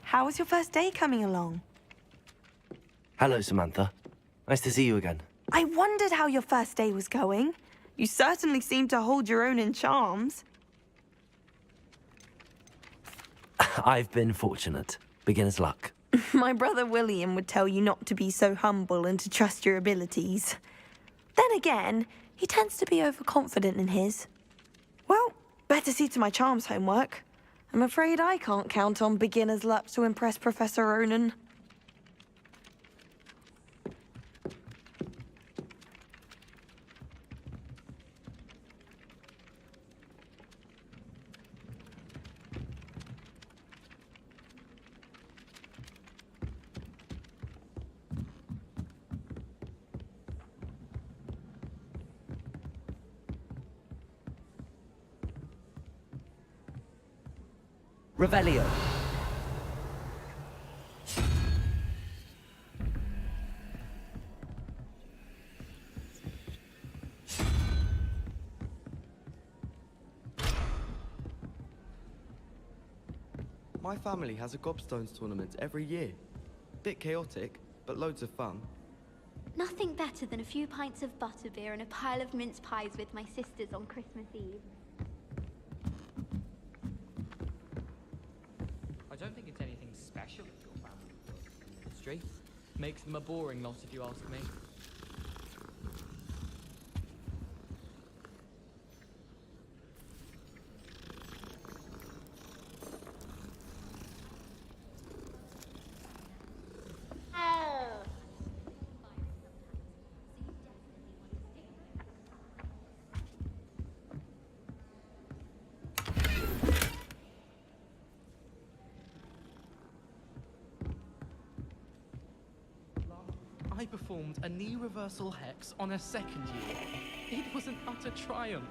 How was your first day coming along? Hello, Samantha. Nice to see you again. I wondered how your first day was going. You certainly seem to hold your own in charms. I've been fortunate. Beginner's luck. My brother William would tell you not to be so humble and to trust your abilities. Then again, he tends to be overconfident in his. Well, better see to my charms homework. I'm afraid I can't count on beginner's luck to impress Professor Ronan. Revelio. My family has a gobstones tournament every year. Bit chaotic, but loads of fun. Nothing better than a few pints of butterbeer and a pile of mince pies with my sisters on Christmas Eve. I don't think it's anything special if your family works in the ministry. Makes them a boring lot if you ask me. I performed a knee reversal hex on a second year. It was an utter triumph.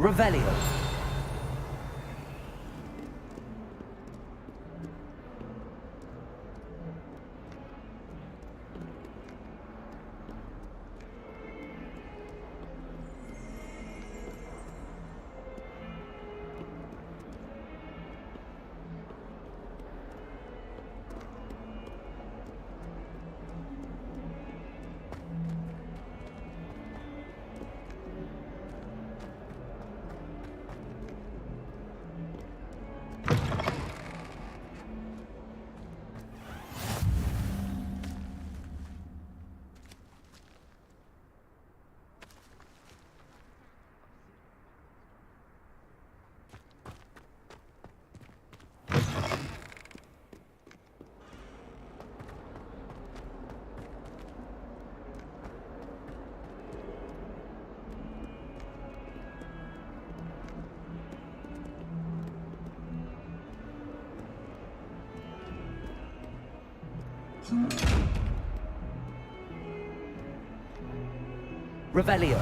Revelio. Revelio.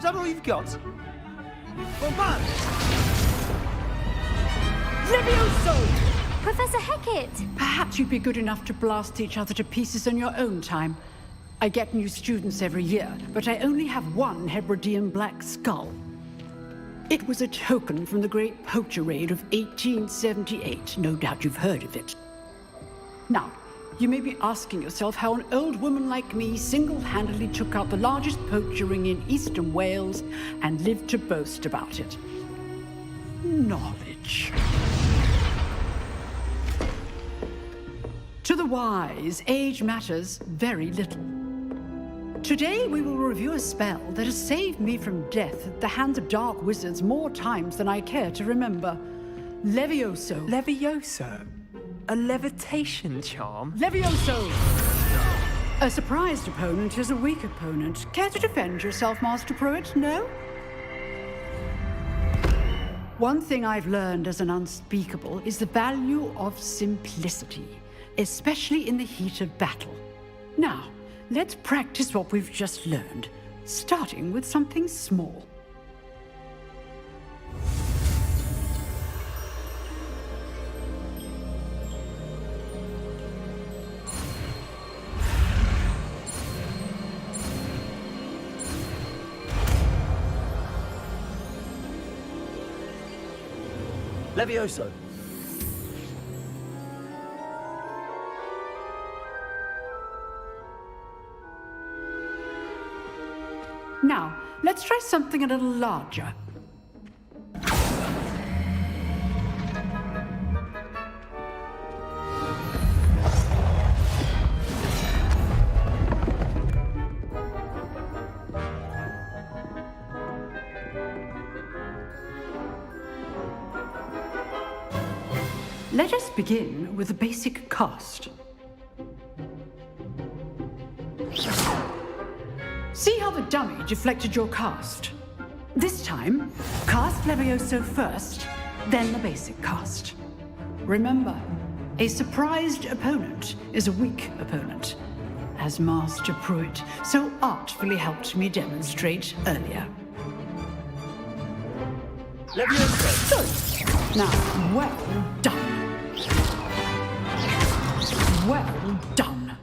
Is that all you've got? Bombard! Levioso! Professor Hecat! Perhaps you'd be good enough to blast each other to pieces in your own time. I get new students every year, but I only have one Hebridean black skull. It was a token from the Great Poacher Raid of 1878. No doubt you've heard of it. Now, you may be asking yourself how an old woman like me single-handedly took out the largest poacher ring in eastern Wales and lived to boast about it. Knowledge. To the wise, age matters very little. Today we will review a spell that has saved me from death at the hands of dark wizards more times than I care to remember. Levioso. Levioso? A levitation charm? Levioso! A surprised opponent is a weak opponent. Care to defend yourself, Master Pruitt? No? One thing I've learned as an unspeakable is the value of simplicity, especially in the heat of battle. Now, let's practice what we've just learned, starting with something small. Levioso. Now, let's try something a little larger. Let us begin with a basic cast. See how the dummy deflected your cast? This time, cast Levioso first, then the basic cast. Remember, a surprised opponent is a weak opponent, as Master Pruitt so artfully helped me demonstrate earlier. Levioso! Now, well done. Well done.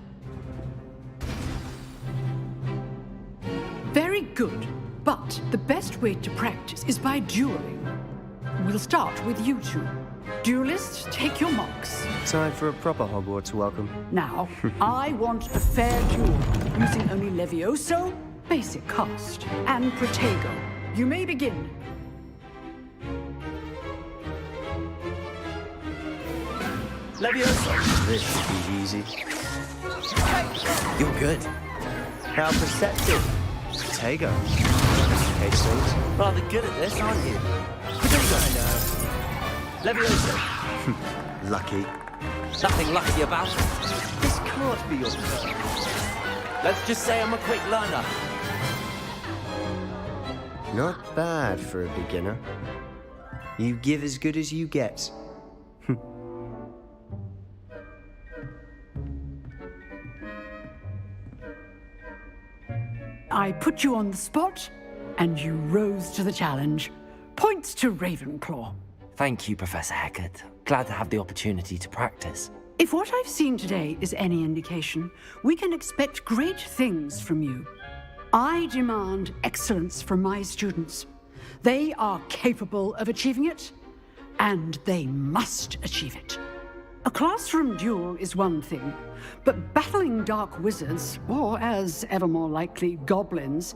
Very good. But the best best way to practice is by dueling. We'll start with you two. Duelists, take your marks. Time for a proper Hogwarts welcome. Now, I want a fair duel, using only Levioso, basic cast, and Protego. You may begin. Levioso! This should be easy. You're good. How perceptive. Protego. Case things. Rather good at this, aren't you? I know. Levioso. Lucky. Nothing lucky about it. This can't be your turn. Let's just say I'm a quick learner. Not bad for a beginner. You give as good as you get. I put you on the spot, and you rose to the challenge. Points to Ravenclaw. Thank you, Professor Hecat. Glad to have the opportunity to practice. If what I've seen today is any indication, we can expect great things from you. I demand excellence from my students. They are capable of achieving it, and they must achieve it. A classroom duel is one thing, but battling dark wizards, or as ever more likely, goblins,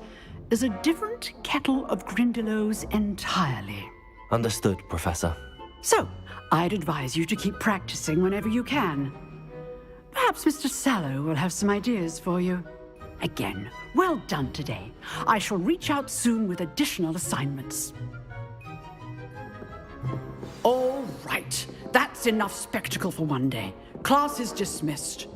is a different kettle of Grindylows entirely. Understood, Professor. So, I'd advise you to keep practicing whenever you can. Perhaps Mr. Sallow will have some ideas for you. Again, well done today. I shall reach out soon with additional assignments. All right. That's enough spectacle for one day. Class is dismissed.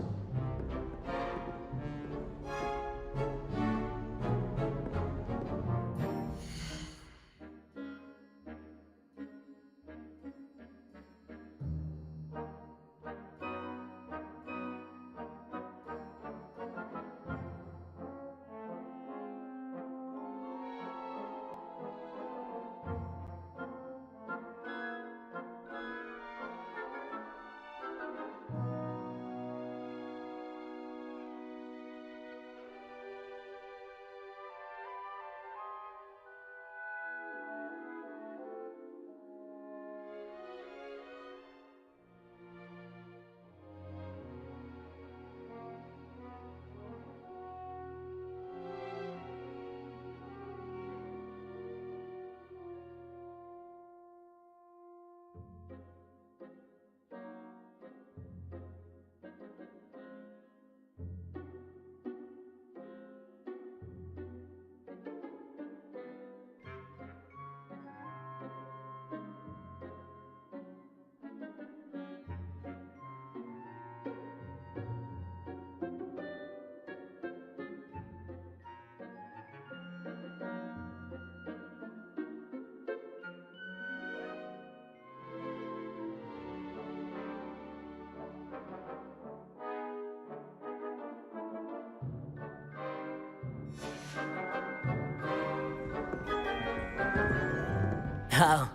Oh,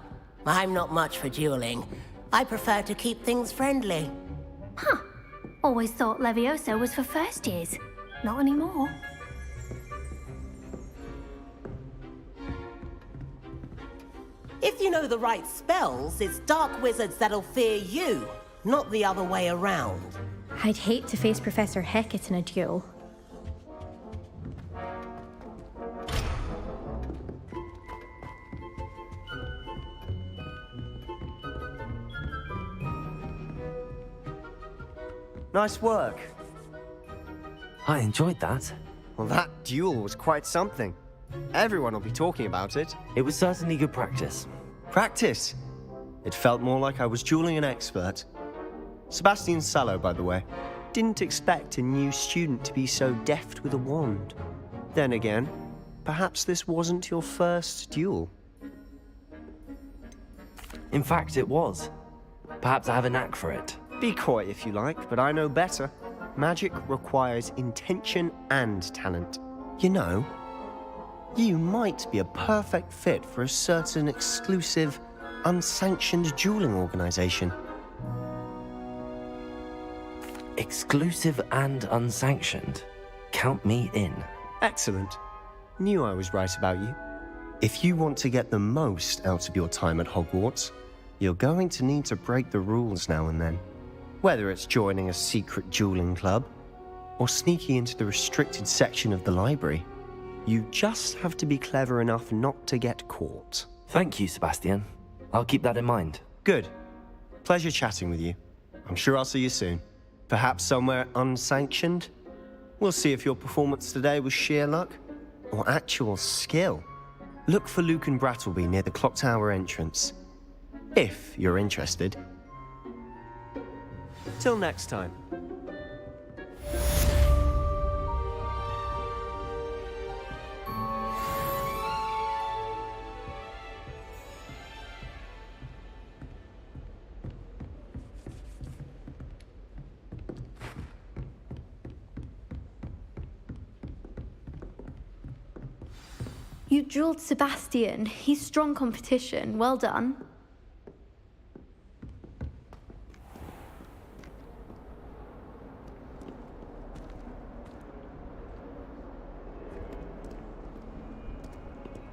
I'm not much for dueling. I prefer to keep things friendly. Huh. Always thought Levioso was for first years. Not anymore. If you know the right spells, it's dark wizards that'll fear you, not the other way around. I'd hate to face Professor Hecat in a duel. Nice work. I enjoyed that. Well, that duel was quite something. Everyone will be talking about it. It was certainly good practice. Practice? It felt more like I was dueling an expert. Sebastian Sallow, by the way. Didn't expect a new student to be so deft with a wand. Then again, perhaps this wasn't your first duel. In fact, it was. Perhaps I have a knack for it. Be coy if you like, but I know better. Magic requires intention and talent. You know, you might be a perfect fit for a certain exclusive, unsanctioned dueling organization. Exclusive and unsanctioned. Count me in. Excellent. Knew I was right about you. If you want to get the most out of your time at Hogwarts, you're going to need to break the rules now and then. Whether it's joining a secret dueling club, or sneaking into the restricted section of the library, you just have to be clever enough not to get caught. Thank you, Sebastian. I'll keep that in mind. Good. Pleasure chatting with you. I'm sure I'll see you soon. Perhaps somewhere unsanctioned? We'll see if your performance today was sheer luck or actual skill. Look for Luke and Brattleby near the clock tower entrance, if you're interested. Till next time. You drilled Sebastian. He's strong competition. Well done.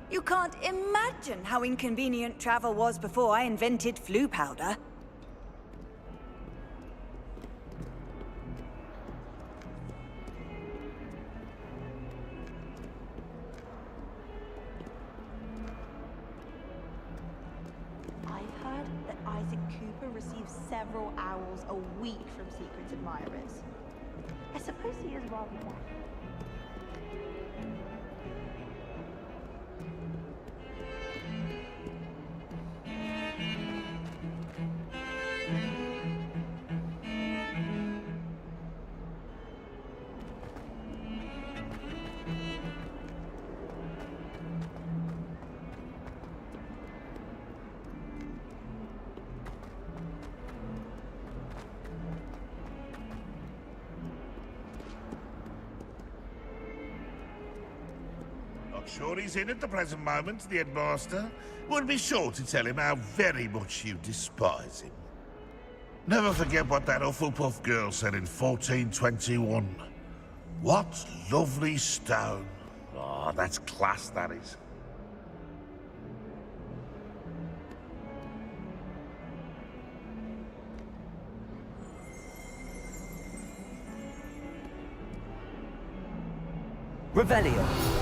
You can't imagine how inconvenient travel was before I invented flu powder. Several owls a week from secret admirers. I suppose he is rather one. Sure he's in at the present moment, the headmaster. Would be sure to tell him how very much you despise him. Never forget what that Hufflepuff girl said in 1421. What lovely stone. Oh, that's class, that is. Revelio.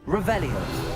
Revelio.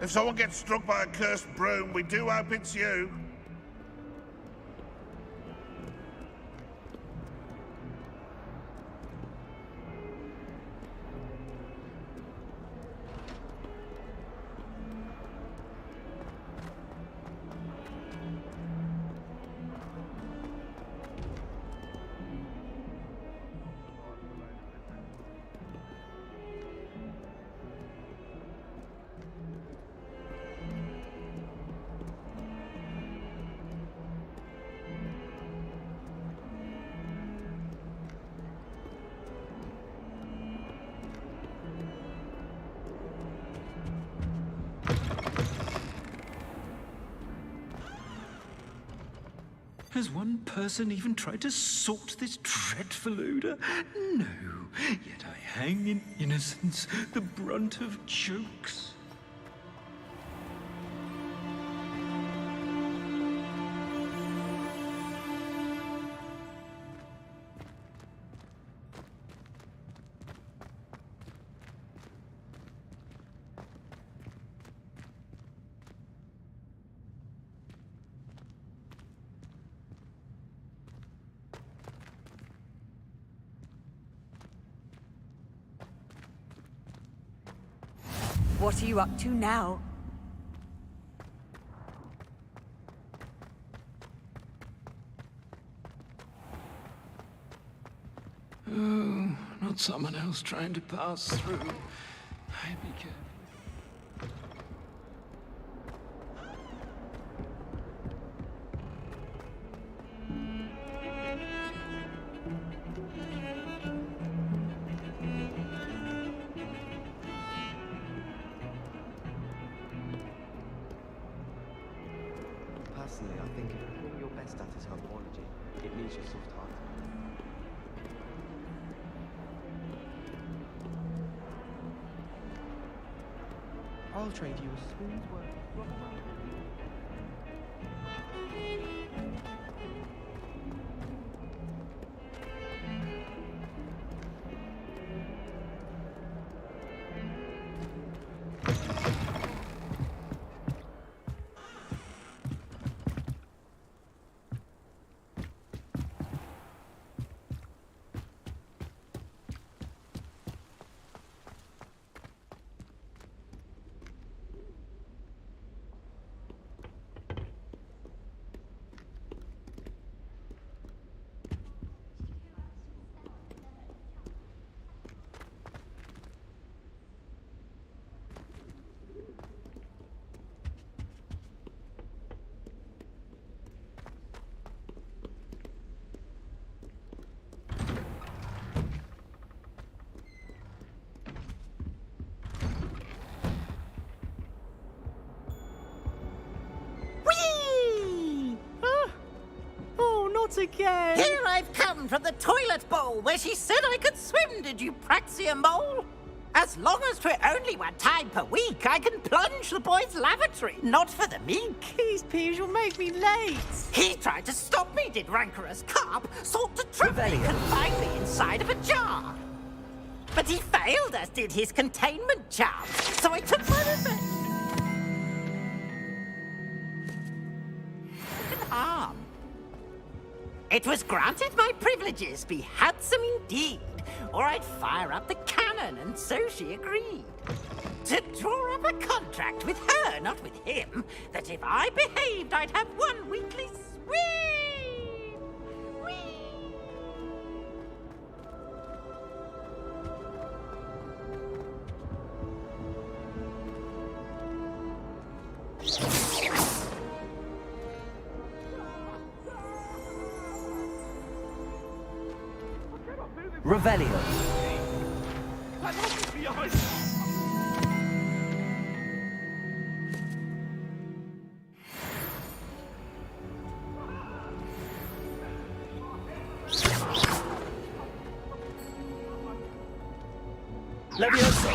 If someone gets struck by a cursed broom, we do hope it's you. Has one person even tried to sort this dreadful odour? No, yet I hang in innocence, the brunt of jokes. What are you up to now? Oh, not someone else trying to pass through. I'd be careful. Personally, I think if all you're best at is herbology, it needs your soft heart. I'll trade you a spoon's worth of rubber. Again. Here I've come from the toilet bowl where she said I could swim, did you praxia mole? As long as 'twere only one time per week, I can plunge the boy's lavatory, not for the meek. These peas will make me late. He tried to stop me, did rancorous carp, sought to trap me, confine me inside of a jar. But he failed, as did his containment charm, so I took my revenge. Harm. It was granted my privileges be handsome indeed, or I'd fire up the cannon, and so she agreed. To draw up a contract with her, not with him, that if I behaved, I'd have one weekly swim. Whee! Revelio. Levioso.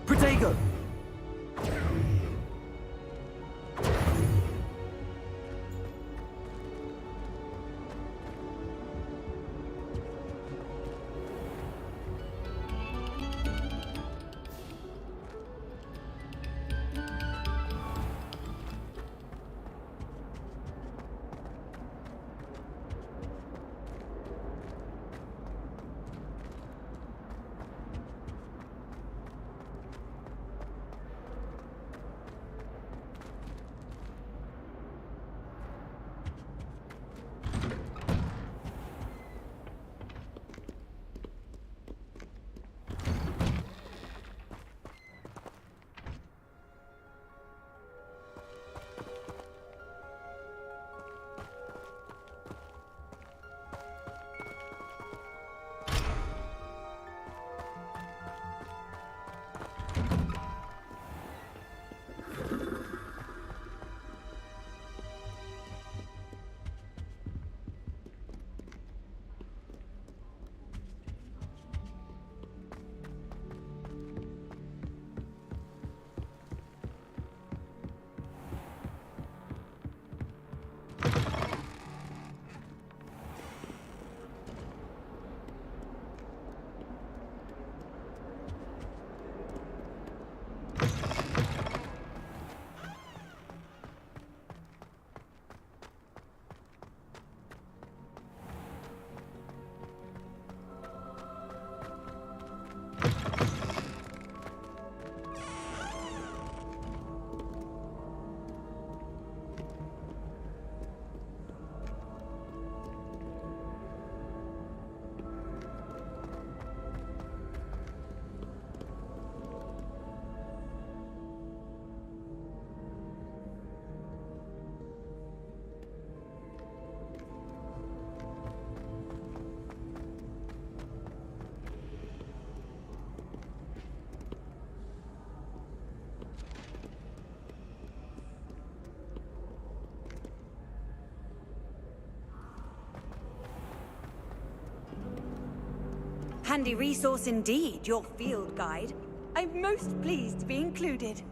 Protego. handy resource indeed, your field guide. I'm most pleased to be included.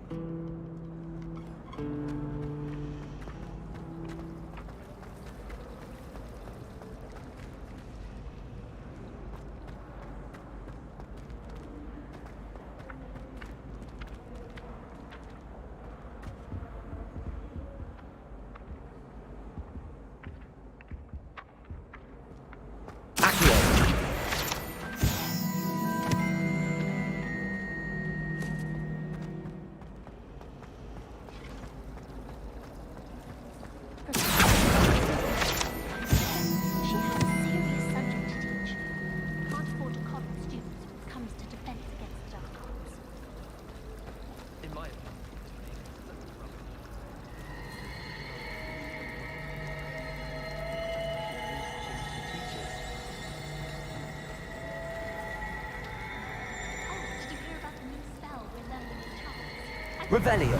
Revelio.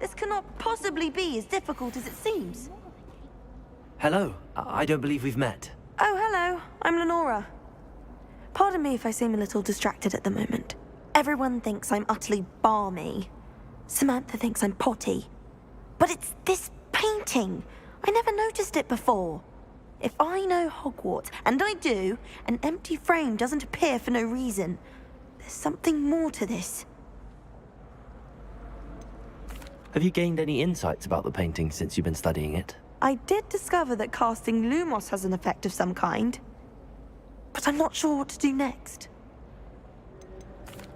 This cannot possibly be as difficult as it seems. Hello. I don't believe we've met. Oh, hello. I'm Lenora. Pardon me if I seem a little distracted at the moment. Everyone thinks I'm utterly balmy. Samantha thinks I'm potty. But it's this painting. I never noticed it before. If I know Hogwarts, and I do, an empty frame doesn't appear for no reason. There's something more to this. Have you gained any insights about the painting since you've been studying it? I did discover that casting Lumos has an effect of some kind. But I'm not sure what to do next.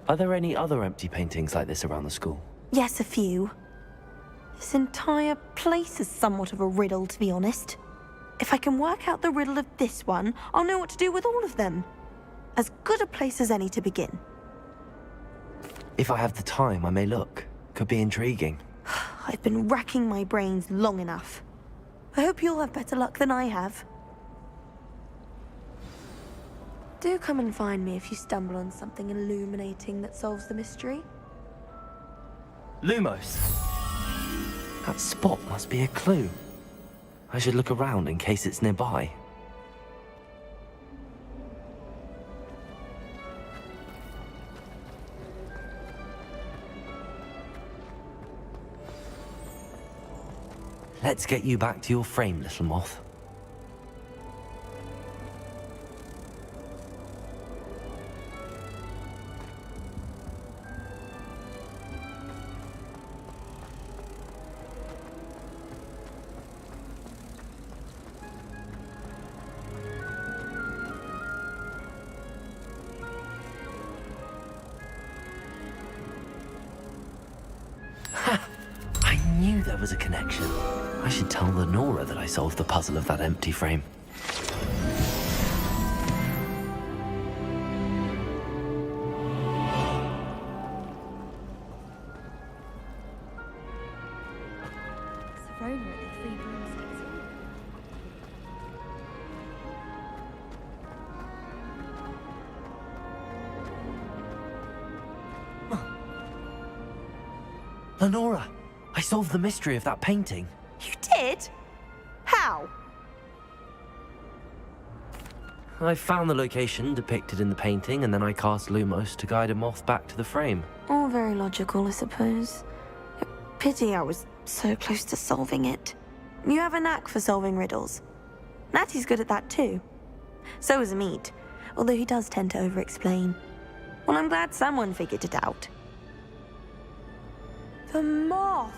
Are there any other empty paintings like this around the school? Yes, a few. This entire place is somewhat of a riddle, to be honest. If I can work out the riddle of this one, I'll know what to do with all of them. As good a place as any to begin. If I have the time, I may look. Could be intriguing. I've been racking my brains long enough. I hope you'll have better luck than I have. Do come and find me if you stumble on something illuminating that solves the mystery. Lumos. That spot must be a clue. I should look around in case it's nearby. Let's get you back to your frame, little moth. I knew there was a connection. I should tell Lenora that I solved the puzzle of that empty frame. Lenora, I solved the mystery of that painting. You did? How? I found the location depicted in the painting, and then I cast Lumos to guide a moth back to the frame. All very logical, I suppose. Pity I was so close to solving it. You have a knack for solving riddles. Natty's good at that too. So is Amit, although he does tend to over-explain. Well, I'm glad someone figured it out. The moth!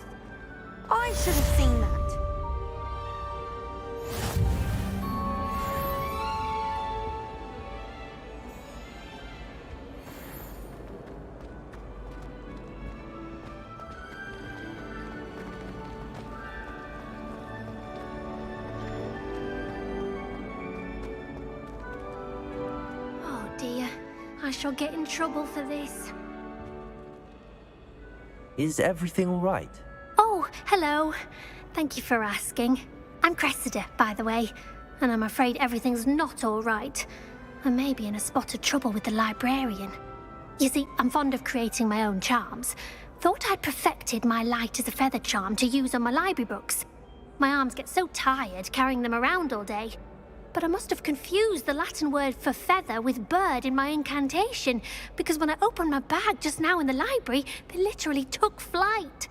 I should have seen that. Oh dear, I shall get in trouble for this. Is everything all right? Oh, hello. Thank you for asking. I'm Cressida, by the way, and I'm afraid everything's not all right. I may be in a spot of trouble with the librarian. You see, I'm fond of creating my own charms. Thought I'd perfected my light as a feather charm to use on my library books. My arms get so tired carrying them around all day. But I must have confused the Latin word for feather with bird in my incantation, because when I opened my bag just now in the library, they literally took flight.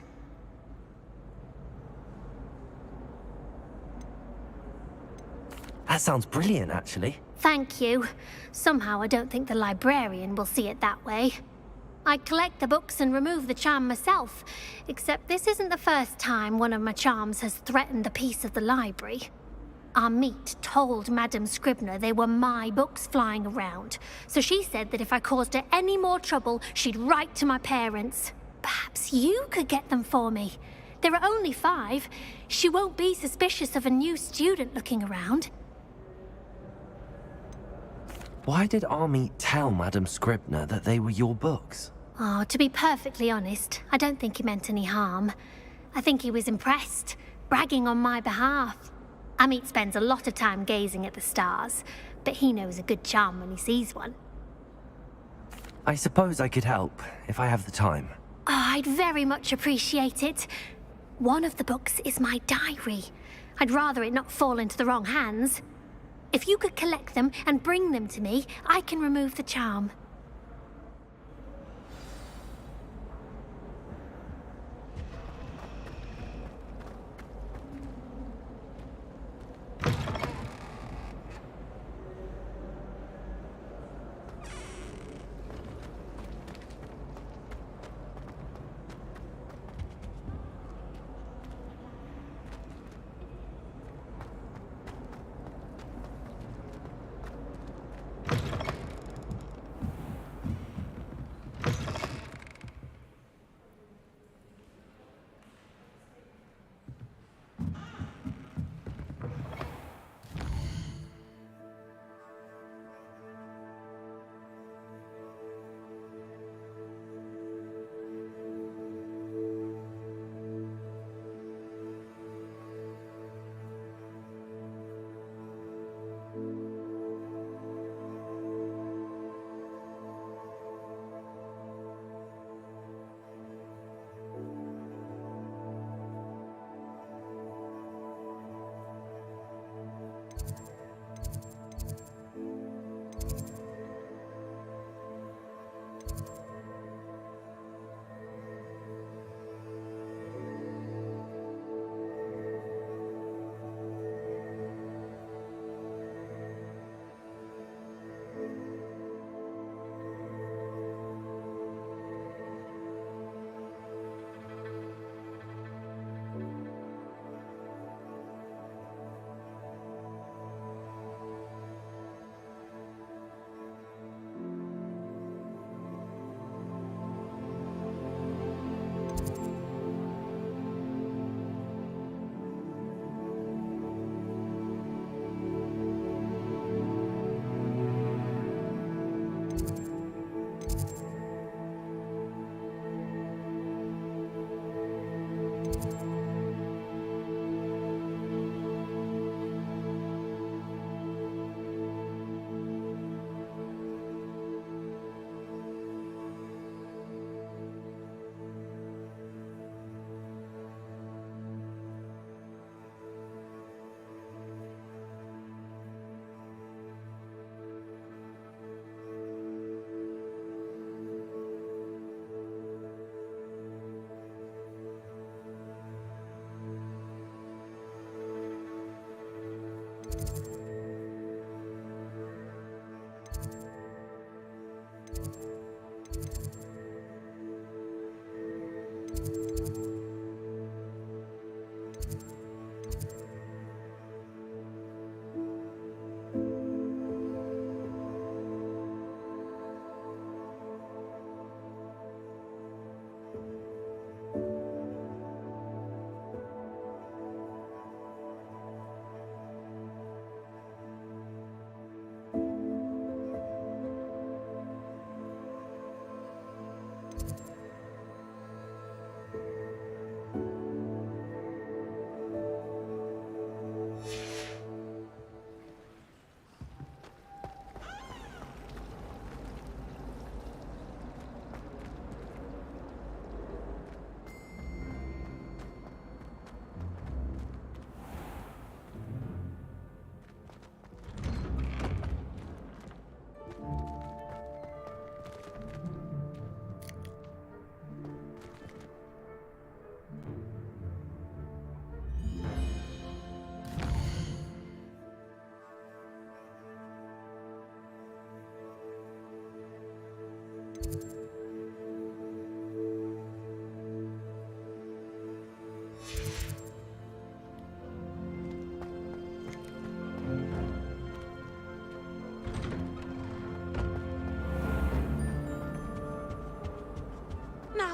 That sounds brilliant, actually. Thank you. Somehow I don't think the librarian will see it that way. I collect the books and remove the charm myself, except this isn't the first time one of my charms has threatened the peace of the library. Our meet told Madame Scribner they were my books flying around, so she said that if I caused her any more trouble, she'd write to my parents. Perhaps you could get them for me. There are only 5. She won't be suspicious of a new student looking around. Why did Army tell Madame Scribner that they were your books? Oh, to be perfectly honest, I don't think he meant any harm. I think he was impressed, bragging on my behalf. Amit spends a lot of time gazing at the stars, but he knows a good charm when he sees one. I suppose I could help, if I have the time. Oh, I'd very much appreciate it. One of the books is my diary. I'd rather it not fall into the wrong hands. If you could collect them and bring them to me, I can remove the charm.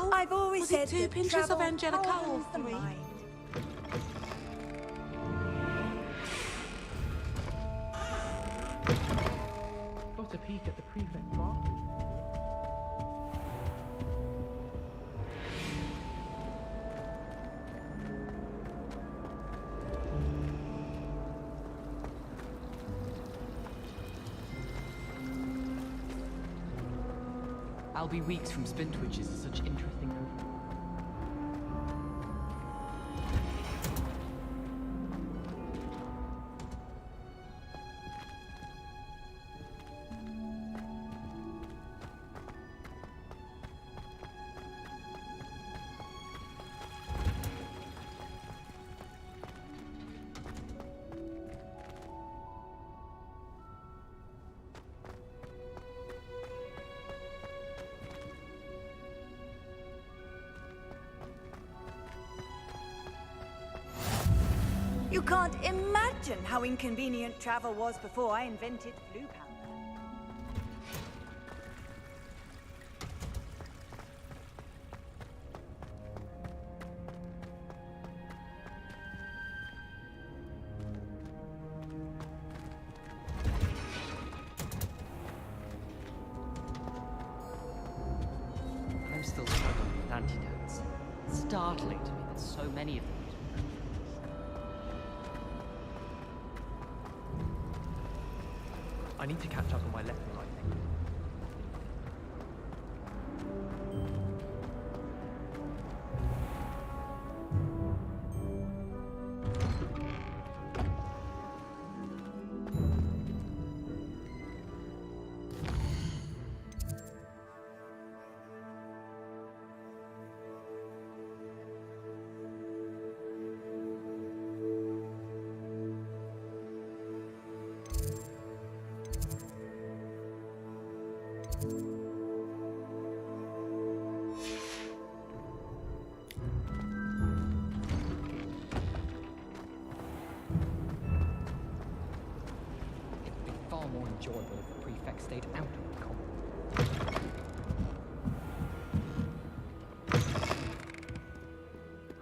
Well, I've always was said it 2 that pinches travel of angelica or calms the 3? mind. Got a peek at the prefect bathroom. I'll be weeks from Spintwitches is such interesting opening. You can't imagine how inconvenient travel was before I invented flu powder. I'm still struggling with antidotes. It's startling to me that so many of them. I need to catch up on my lesson, I think. It'd be far more enjoyable if the prefect stayed out of the common.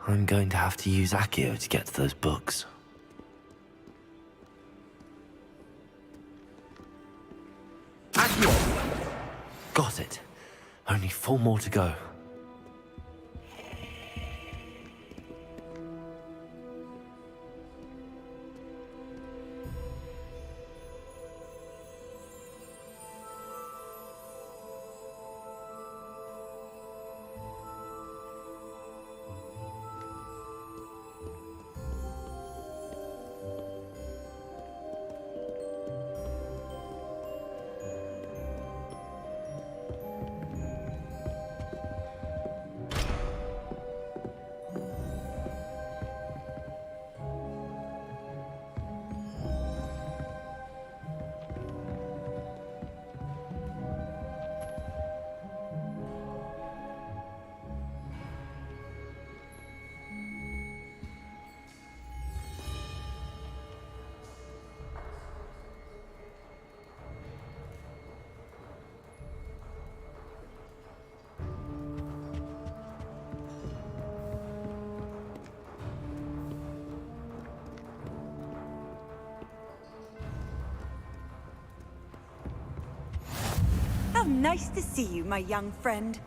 I'm going to have to use Accio to get to those books. Accio! Got it. Only 4 more to go. How nice to see you, my young friend.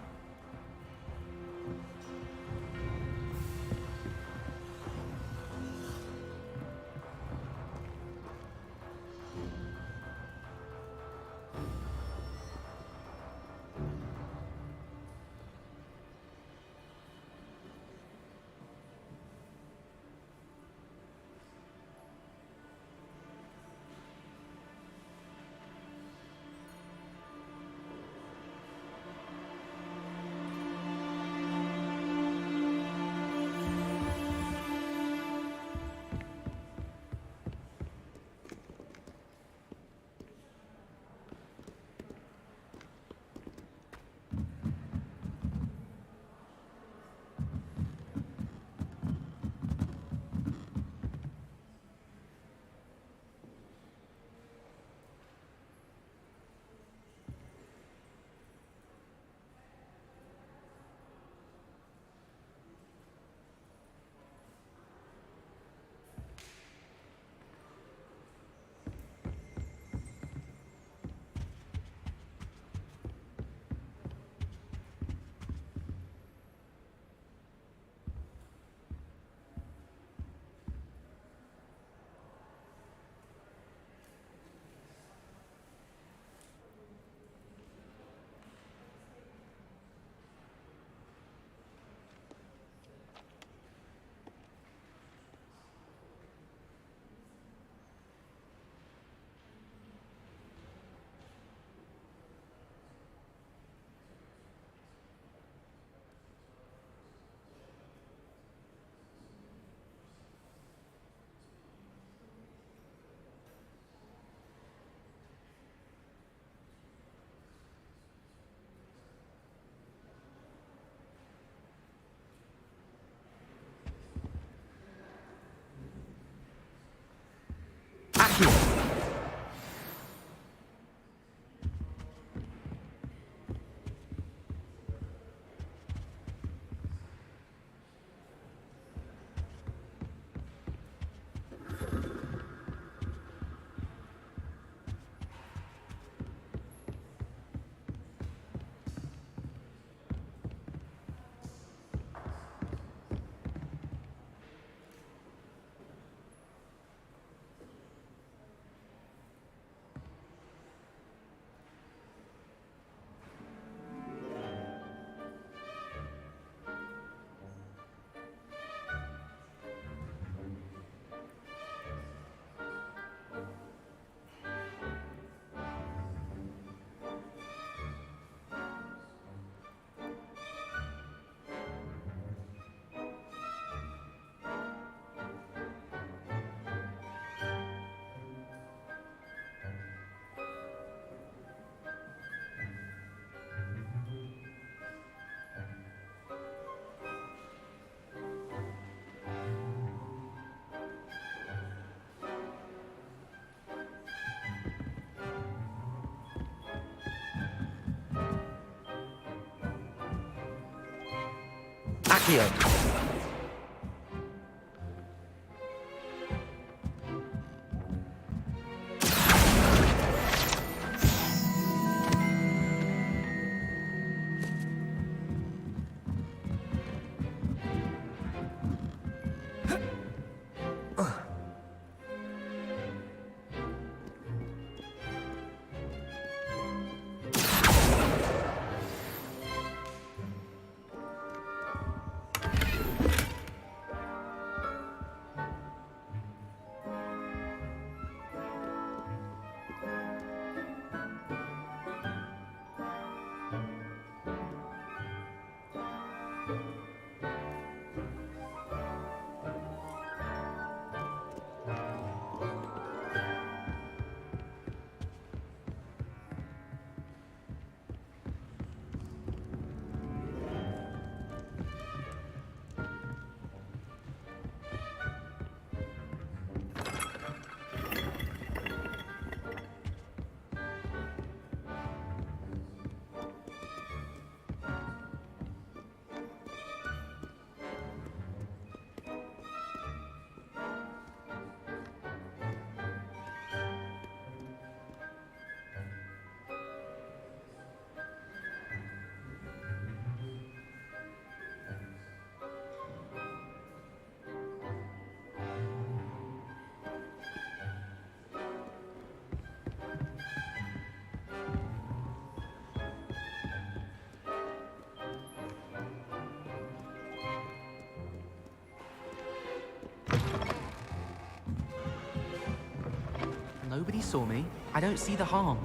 Theo. Nobody saw me. I don't see the harm.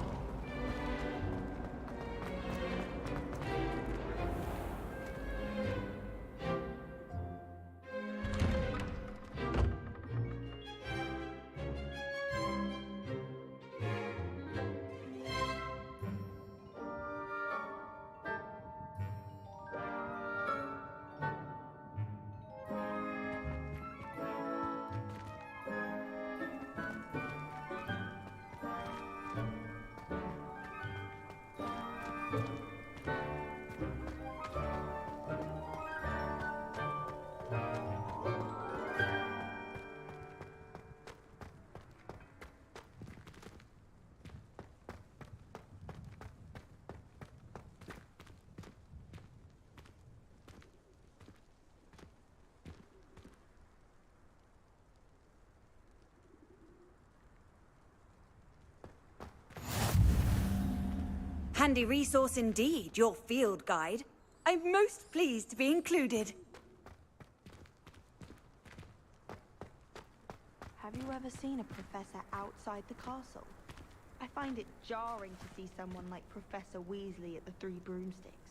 Handy resource indeed, your field guide. I'm most pleased to be included. Have you ever seen a professor outside the castle? I find it jarring to see someone like Professor Weasley at the Three Broomsticks.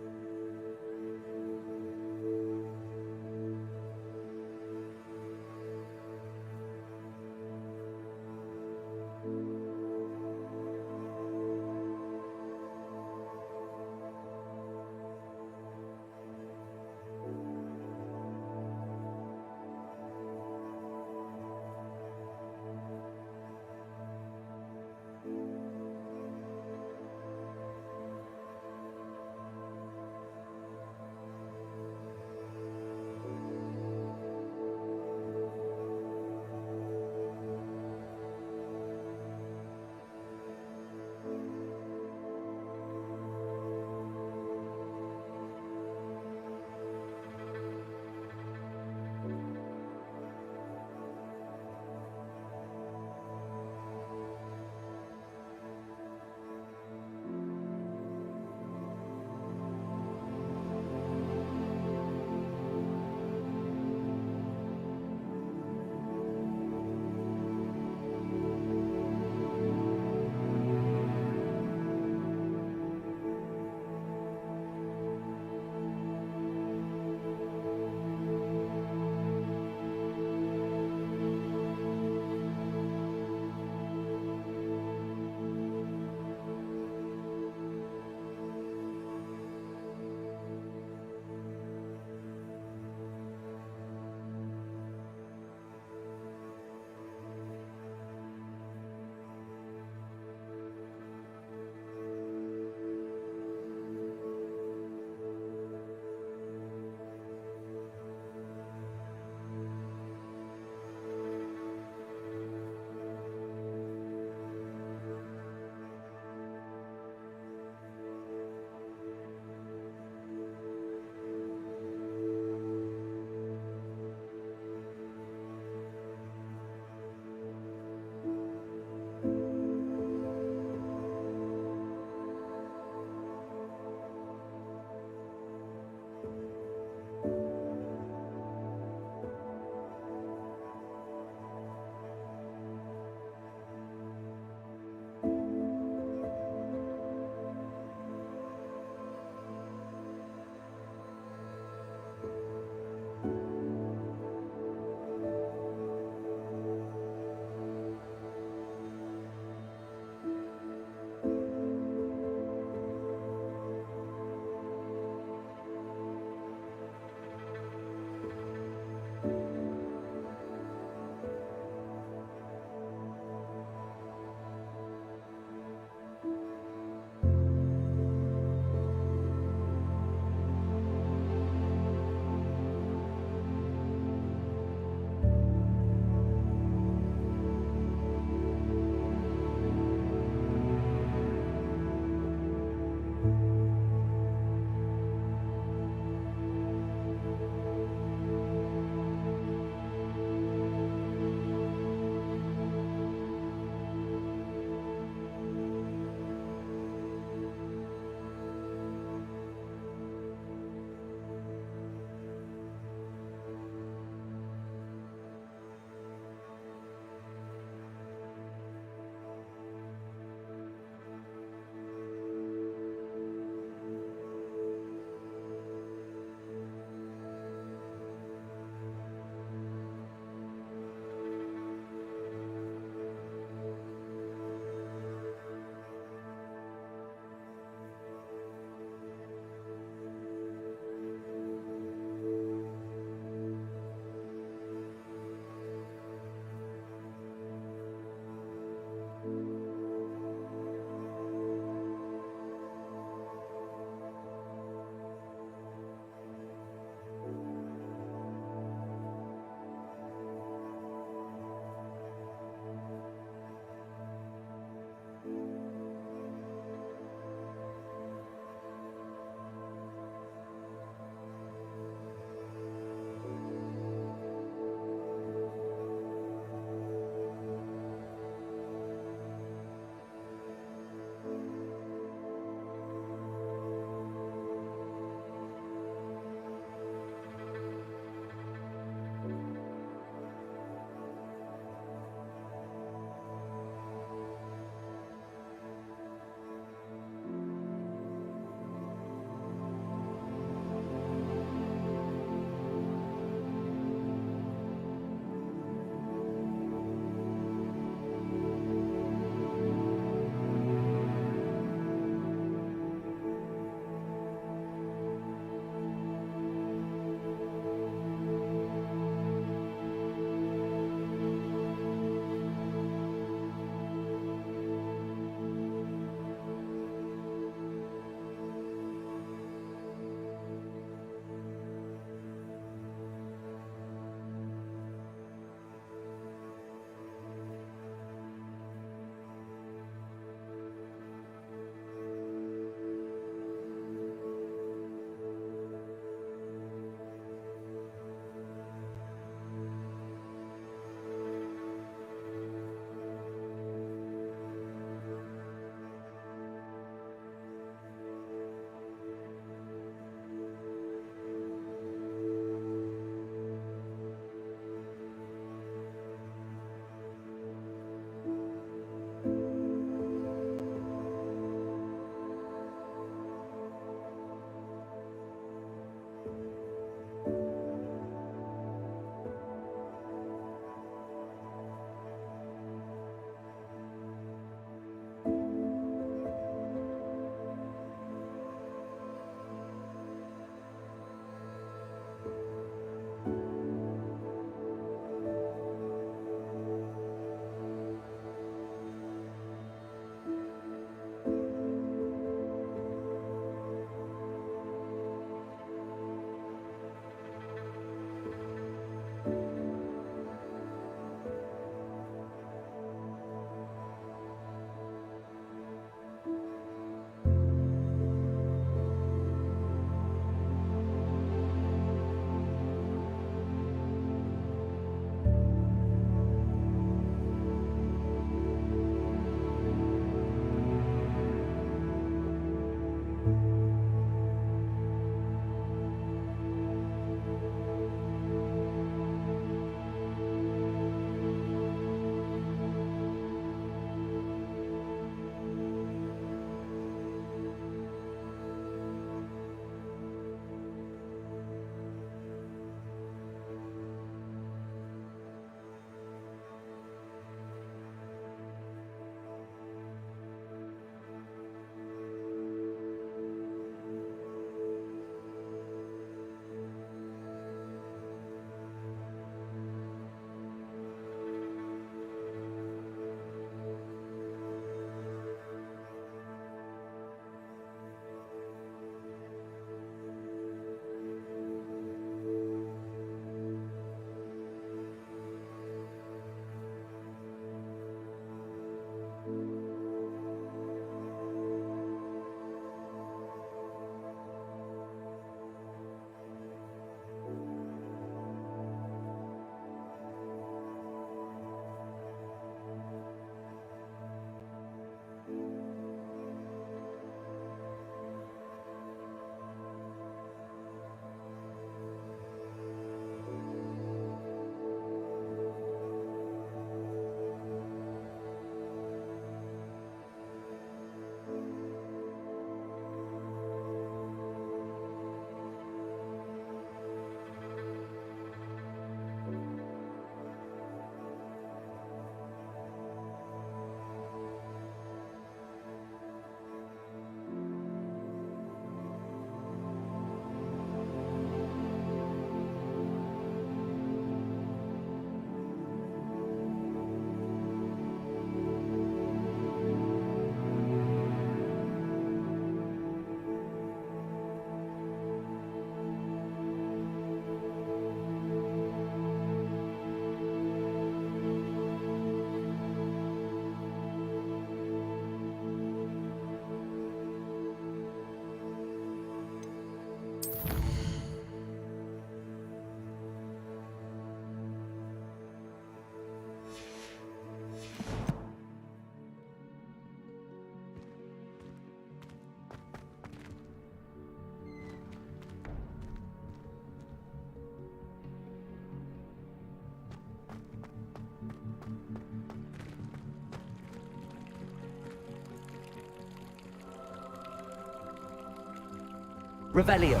Revelio.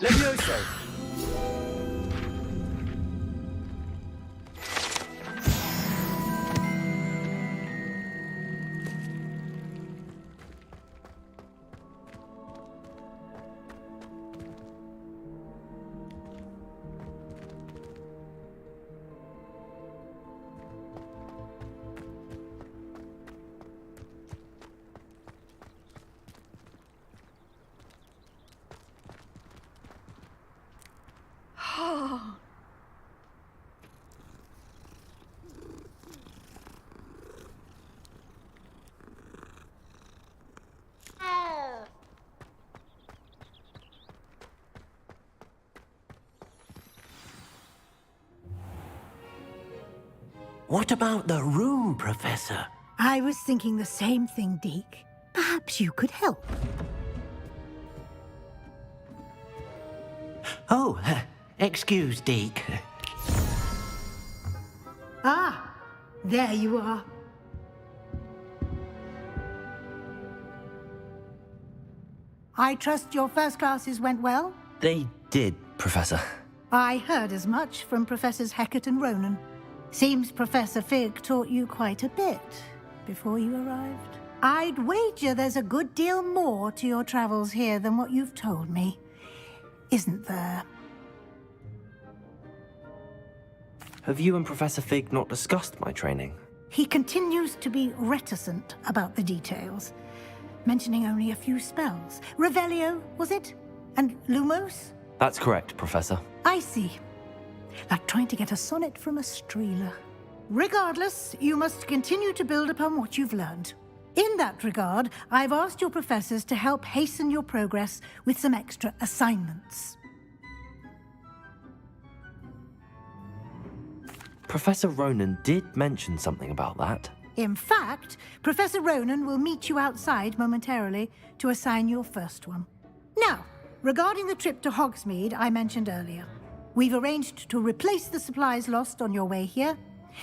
Levioso. What about the room, Professor? I was thinking the same thing, Deke. Perhaps you could help. Oh, excuse, Deke. Ah, there you are. I trust your first classes went well? They did, Professor. I heard as much from Professors Hecat and Ronan. Seems Professor Fig taught you quite a bit before you arrived. I'd wager there's a good deal more to your travels here than what you've told me. Isn't there? Have you and Professor Fig not discussed my training? He continues to be reticent about the details, mentioning only a few spells. Revelio, was it? And Lumos? That's correct, Professor. I see. Like trying to get a sonnet from a streeler. Regardless, you must continue to build upon what you've learned. In that regard, I've asked your professors to help hasten your progress with some extra assignments. Professor Ronan did mention something about that. In fact, Professor Ronan will meet you outside momentarily to assign your first one. Now, regarding the trip to Hogsmeade I mentioned earlier, we've arranged to replace the supplies lost on your way here,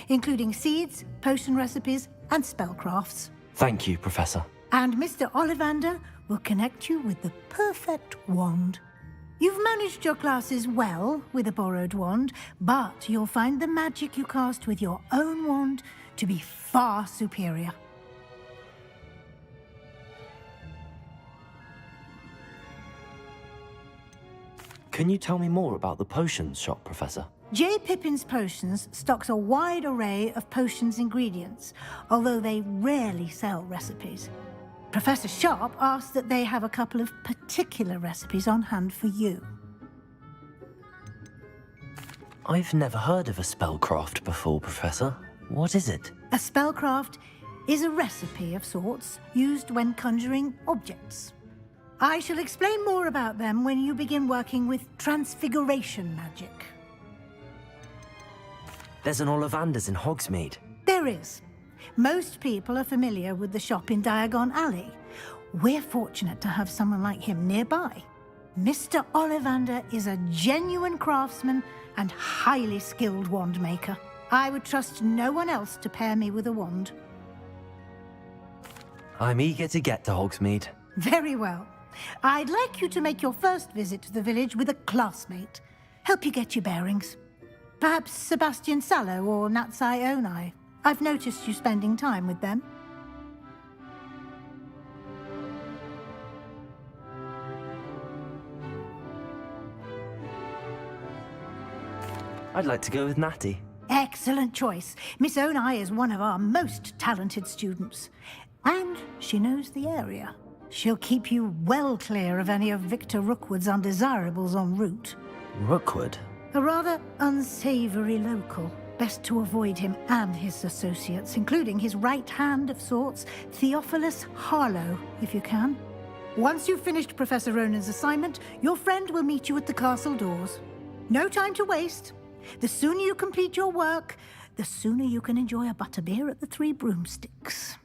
including seeds, potion recipes, and spellcrafts. Thank you, Professor. And Mr. Ollivander will connect you with the perfect wand. You've managed your classes well with a borrowed wand, but you'll find the magic you cast with your own wand to be far superior. Can you tell me more about the potions shop, Professor? J. Pippin's Potions stocks a wide array of potions ingredients, although they rarely sell recipes. Professor Sharp asked that they have a couple of particular recipes on hand for you. I've never heard of a spellcraft before, Professor. What is it? A spellcraft is a recipe of sorts used when conjuring objects. I shall explain more about them when you begin working with transfiguration magic. There's an Ollivander's in Hogsmeade. There is. Most people are familiar with the shop in Diagon Alley. We're fortunate to have someone like him nearby. Mr. Ollivander is a genuine craftsman and highly skilled wand maker. I would trust no one else to pair me with a wand. I'm eager to get to Hogsmeade. Very well. I'd like you to make your first visit to the village with a classmate. Help you get your bearings. Perhaps Sebastian Sallow or Natsai Onai. I've noticed you spending time with them. I'd like to go with Natty. Excellent choice. Miss Onai is one of our most talented students. And she knows the area. She'll keep you well clear of any of Victor Rookwood's undesirables en route. Rookwood? A rather unsavory local. Best to avoid him and his associates, including his right hand of sorts, Theophilus Harlow, if you can. Once you've finished Professor Ronan's assignment, your friend will meet you at the castle doors. No time to waste. The sooner you complete your work, the sooner you can enjoy a butterbeer at the Three Broomsticks.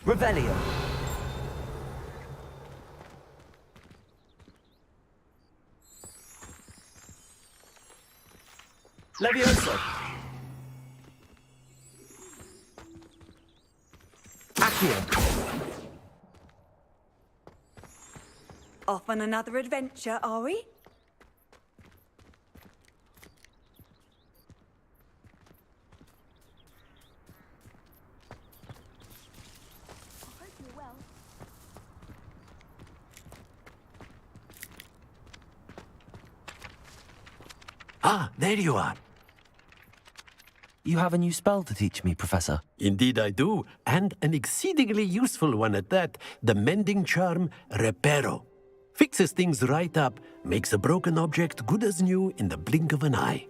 Revelio. Levioso. Accio. Off on another adventure, are we? Ah, there you are. You have a new spell to teach me, Professor. Indeed I do, and an exceedingly useful one at that. The mending charm, Reparo. Fixes things right up, makes a broken object good as new in the blink of an eye.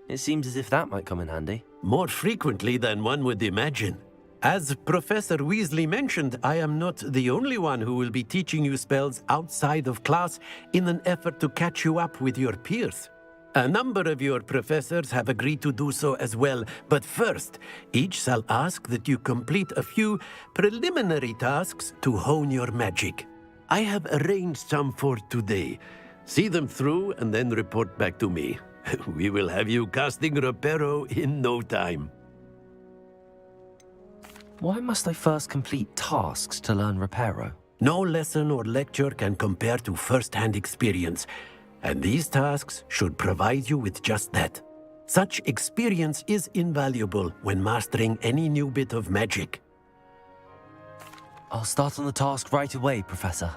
It seems as if that might come in handy. More frequently than one would imagine. As Professor Weasley mentioned, I am not the only one who will be teaching you spells outside of class in an effort to catch you up with your peers. A number of your professors have agreed to do so as well, but first, each shall ask that you complete a few preliminary tasks to hone your magic. I have arranged some for today. See them through and then report back to me. We will have you casting Reparo in no time. Why must I first complete tasks to learn Reparo? No lesson or lecture can compare to first-hand experience, and these tasks should provide you with just that. Such experience is invaluable when mastering any new bit of magic. I'll start on the task right away, Professor.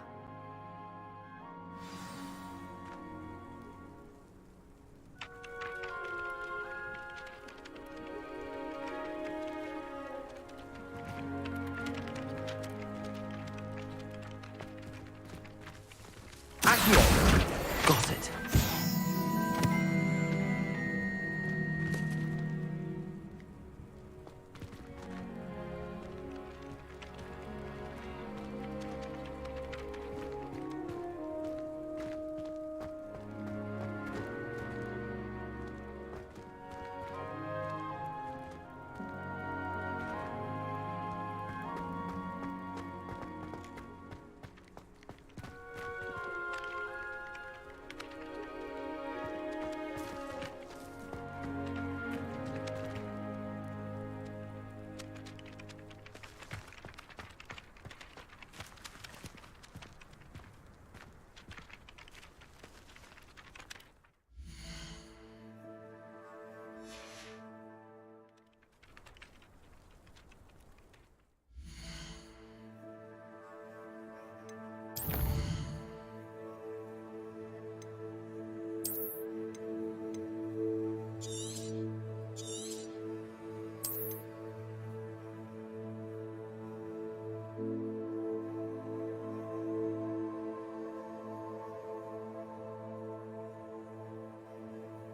Accio.